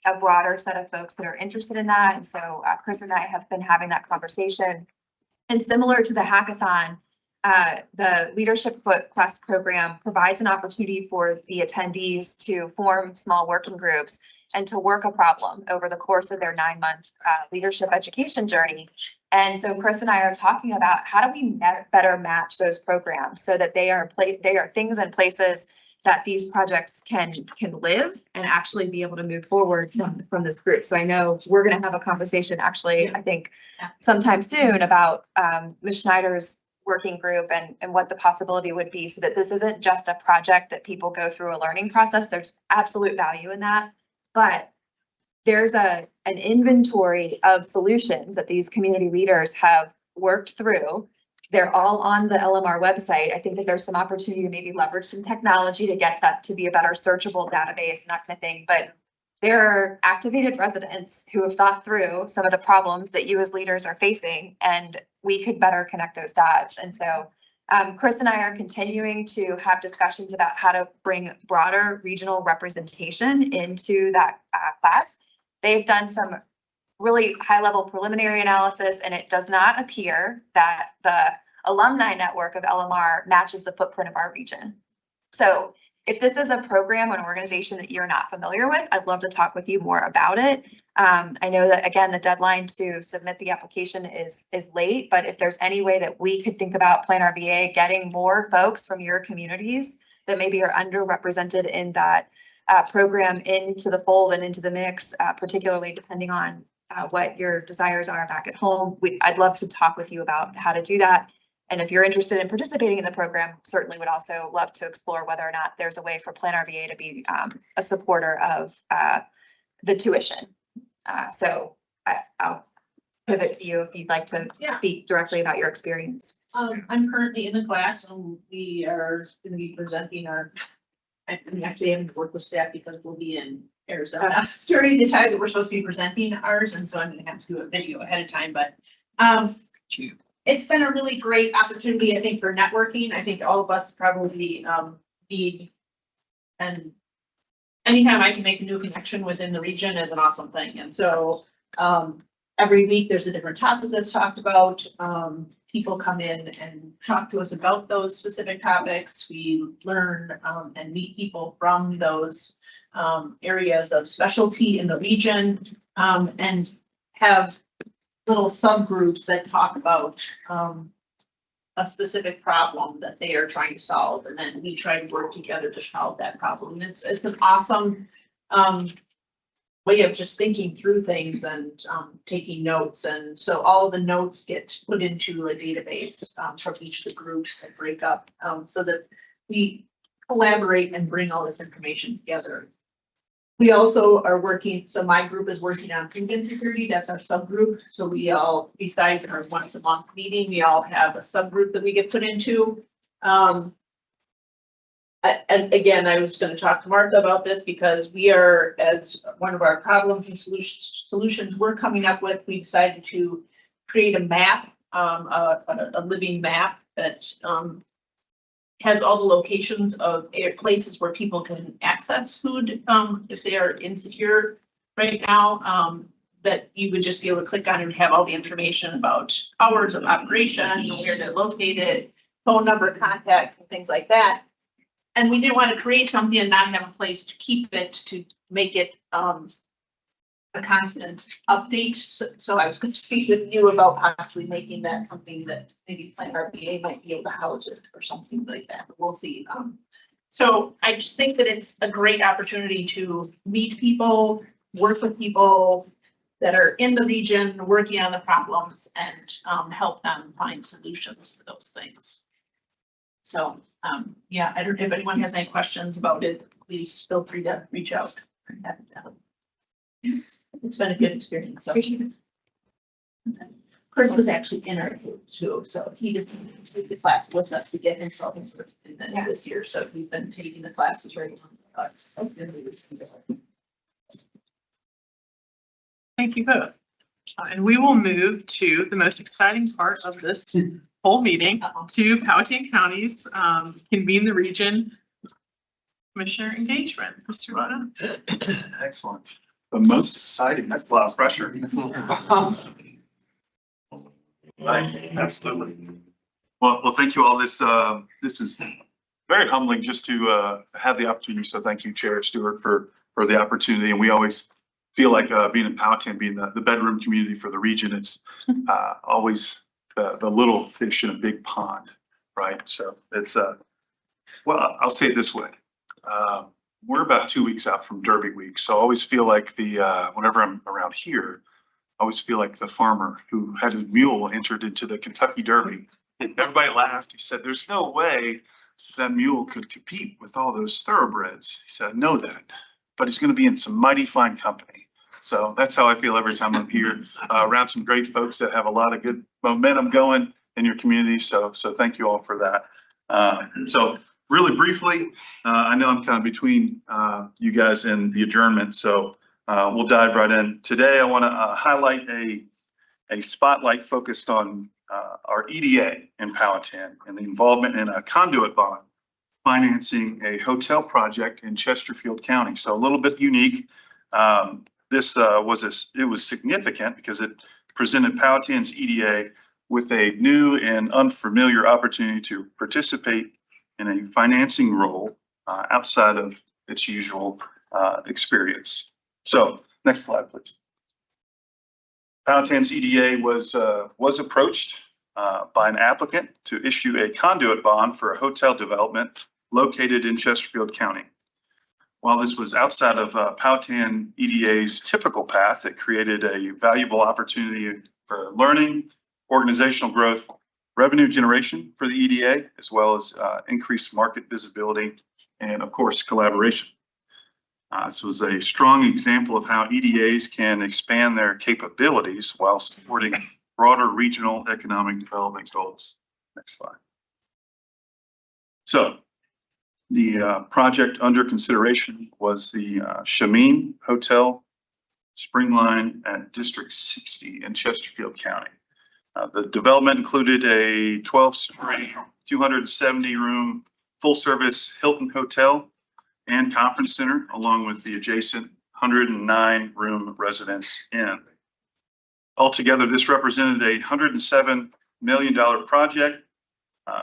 Speaker 5: a broader set of folks that are interested in that. And so Chris and I have been having that conversation. And similar to the hackathon, the Leadership Quest program provides an opportunity for the attendees to form small working groups and to work a problem over the course of their 9-month leadership education journey. And so Chris and I are talking about how do we better match those programs so that they are things and places that these projects can live and actually be able to move forward from this group. So I know we're going to have a conversation actually, I think sometime soon about Ms. Schneider's working group and what the possibility would be so that this isn't just a project that people go through a learning process. There's absolute value in that, but there's an inventory of solutions that these community leaders have worked through. They're all on the LMR website. I think that there's some opportunity to maybe leverage some technology to get that to be a better searchable database and that kind of thing. But there are activated residents who have thought through some of the problems that you as leaders are facing, and we could better connect those dots. And so Chris and I are continuing to have discussions about how to bring broader regional representation into that class. They've done some really high-level preliminary analysis, and it does not appear that the alumni network of LMR matches the footprint of our region. So if this is a program or an organization that you're not familiar with, I'd love to talk with you more about it. I know that, again, the deadline to submit the application is late, but if there's any way that we could think about PlanRVA getting more folks from your communities that maybe are underrepresented in that program into the fold and into the mix, particularly depending on what your desires are back at home, I'd love to talk with you about how to do that. And if you're interested in participating in the program, certainly would also love to explore whether or not there's a way for PlanRVA to be a supporter of the tuition. So I'll pivot to you if you'd like to speak directly about your experience.
Speaker 8: I'm currently in the class and we are going to be presenting I'm actually having to work with staff because we'll be in Arizona during the time that we're supposed to be presenting ours. And so I'm going to have to do a video ahead of time, but it's been a really great opportunity, I think, for networking. I think all of us probably need, and anytime I can make a new connection within the region is an awesome thing. And so every week there's a different topic that's talked about. People come in and talk to us about those specific topics. We learn and meet people from those areas of specialty in the region and have little subgroups that talk about a specific problem that they are trying to solve, and then we try to work together to solve that problem. And it's an awesome way of just thinking through things and taking notes. And so all of the notes get put into a database from each of the groups that break up so that we collaborate and bring all this information together. We also are working, so my group is working on food insecurity. That's our subgroup. So we all, besides our once a month meeting, we all have a subgroup that we get put into. And again, I was going to talk to Martha about this because we are, as one of our problems and solutions we're coming up with, we decided to create a map, a living map that, has all the locations of places where people can access food, if they are insecure right now. That you would just be able to click on and have all the information about hours of operation, where they're located, phone number, contacts, and things like that. And we didn't want to create something and not have a place to keep it, to make it a constant update. So I was going to speak with you about possibly making that something that maybe PlanRVA might be able to house it or something like that, but we'll see. So I just think that it's a great opportunity to meet people, work with people that are in the region, working on the problems, and help them find solutions for those things. So, yeah, I don't know if anyone has any questions about it, please feel free to reach out. It's been a good experience. So. Chris was actually in our group too, so he just took the class with us to get in trouble this year. So we've been taking the classes right along. That's gonna be
Speaker 2: Thank you both. And we will move to the most exciting part of this whole meeting, to Powhatan County's convene the region commissioner engagement. Mr. Vada.
Speaker 14: Excellent. The most exciting, that's a lot of pressure. Right, absolutely. Well, thank you all. This is very humbling just to have the opportunity. So thank you, Chair Stewart, for the opportunity. And we always feel like being in Powhatan, being the bedroom community for the region, it's always the little fish in a big pond, right? So it's well, I'll say it this way. We're about 2 weeks out from Derby week. So I always feel like whenever I'm around here, I always feel like the farmer who had his mule entered into the Kentucky Derby. Everybody laughed. He said, there's no way that mule could compete with all those thoroughbreds. He said, I know that, but he's going to be in some mighty fine company. So that's how I feel every time I'm here around some great folks that have a lot of good momentum going in your community. So thank you all for that. So really briefly, I know I'm kind of between you guys and the adjournment, so we'll dive right in. Today, I want to highlight a spotlight focused on our EDA in Powhatan and the involvement in a conduit bond financing a hotel project in Chesterfield County. So a little bit unique. This was significant because it presented Powhatan's EDA with a new and unfamiliar opportunity to participate in a financing role outside of its usual experience. So next slide, please. Powhatan's EDA was approached by an applicant to issue a conduit bond for a hotel development located in Chesterfield County. While this was outside of Powhatan EDA's typical path, it created a valuable opportunity for learning, organizational growth, revenue generation for the EDA, as well as increased market visibility and, of course, collaboration. This was a strong example of how EDAs can expand their capabilities while supporting broader regional economic development goals. Next slide. So the project under consideration was the Shameen Hotel Springline at District 60 in Chesterfield County. The development included a 12-story, 270-room, full-service Hilton Hotel and Conference Center, along with the adjacent 109-room Residence Inn. Altogether, this represented a $107 million project,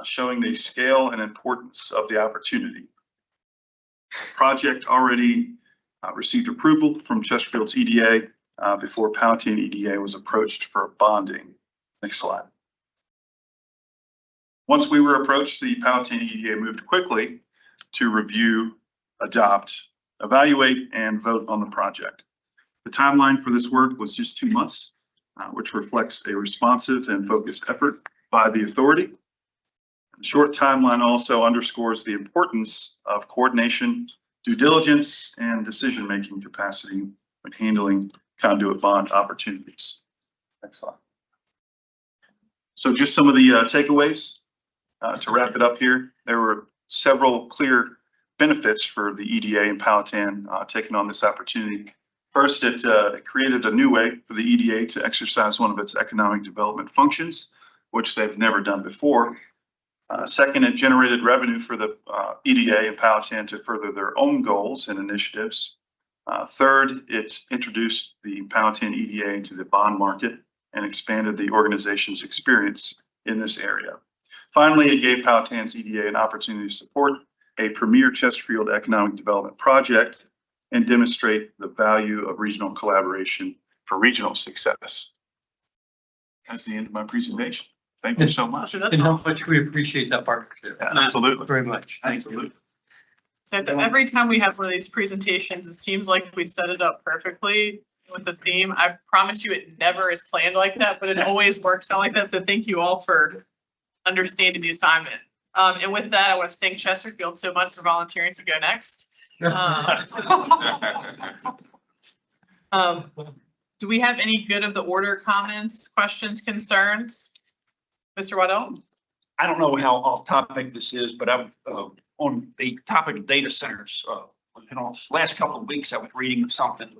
Speaker 14: showing the scale and importance of the opportunity. The project already received approval from Chesterfield's EDA before Powhatan EDA was approached for bonding. Next slide. Once we were approached, the Powhatan EDA moved quickly to review, adopt, evaluate, and vote on the project. The timeline for this work was just 2 months, which reflects a responsive and focused effort by the authority. The short timeline also underscores the importance of coordination, due diligence, and decision-making capacity when handling conduit bond opportunities. Next slide. So just some of the takeaways to wrap it up here. There were several clear benefits for the EDA and Powhatan taking on this opportunity. First, it created a new way for the EDA to exercise one of its economic development functions, which they've never done before. Second, it generated revenue for the EDA and Powhatan to further their own goals and initiatives. Third, it introduced the Powhatan EDA into the bond market and expanded the organization's experience in this area. Finally, it gave Powhatan's EDA an opportunity to support a premier Chesterfield economic development project and demonstrate the value of regional collaboration for regional success. That's the end of my presentation. Thank you so much.
Speaker 2: So that's
Speaker 12: And how
Speaker 2: awesome.
Speaker 12: much we appreciate that partnership.
Speaker 14: Absolutely.
Speaker 12: Very much.
Speaker 14: Absolutely.
Speaker 2: So every time we have one of these presentations, it seems like we set it up perfectly with the theme. I promise you it never is planned like that, but it always works out like that. So thank you all for understanding the assignment. And with that, I want to thank Chesterfield so much for volunteering to go next. Do we have any good of the order comments, questions, concerns? Mr. Waddell?
Speaker 10: I don't know how off topic this is, but I'm on the topic of data centers. Last couple of weeks, I was reading something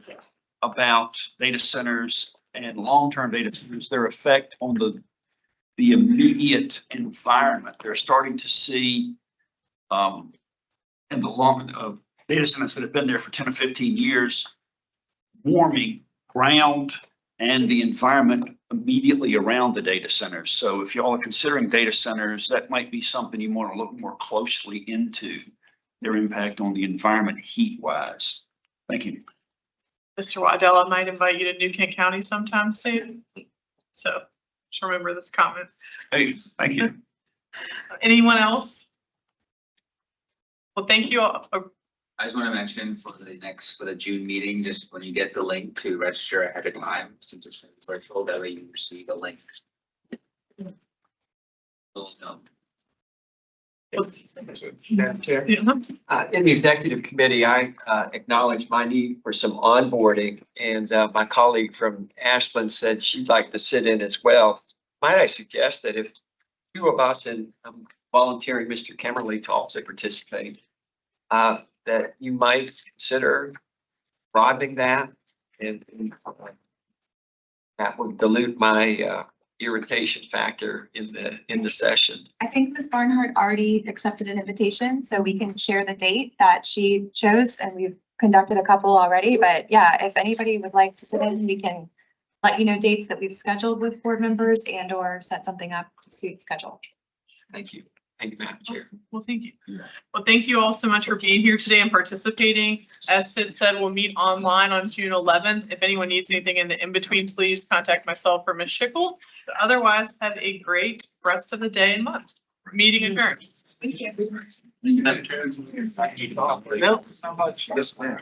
Speaker 10: about data centers and long-term data centers, their effect on the immediate environment. They're starting to see in the long data centers that have been there for 10 or 15 years, warming ground and the environment immediately around the data centers. So if y'all are considering data centers, that might be something you want to look more closely into, their impact on the environment heat-wise. Thank you.
Speaker 2: Mr. Waddell, I might invite you to New Kent County sometime soon. So just remember this comment.
Speaker 10: Hey, thank you.
Speaker 2: Anyone else? Well, thank you all.
Speaker 20: I just want to mention for the June meeting, just when you get the link to register ahead of time, since it's virtual, that way you receive a link.
Speaker 6: Madam Chair, in the executive committee, I acknowledged my need for some onboarding, and my colleague from Ashland said she'd like to sit in as well. Might I suggest that if two of us, and I'm volunteering Mr. Kimmerly to also participate, that you might consider broadening that, and that would dilute my irritation factor in the session.
Speaker 5: I think Ms. Barnhart already accepted an invitation, so we can share the date that she chose, and we've conducted a couple already, but yeah, if anybody would like to sit in, we can let you know dates that we've scheduled with board members and or set something up to suit schedule.
Speaker 6: Thank you. Thank you, Madam Chair.
Speaker 2: Well, thank you. Well, thank you all so much for being here today and participating. As Sid said, we'll meet online on June 11th. If anyone needs anything in the in-between, please contact myself or Ms. Schickel. But otherwise, have a great rest of the day and month. Meeting adjourned. Thank you.
Speaker 10: No, how much? Yes, ma'am.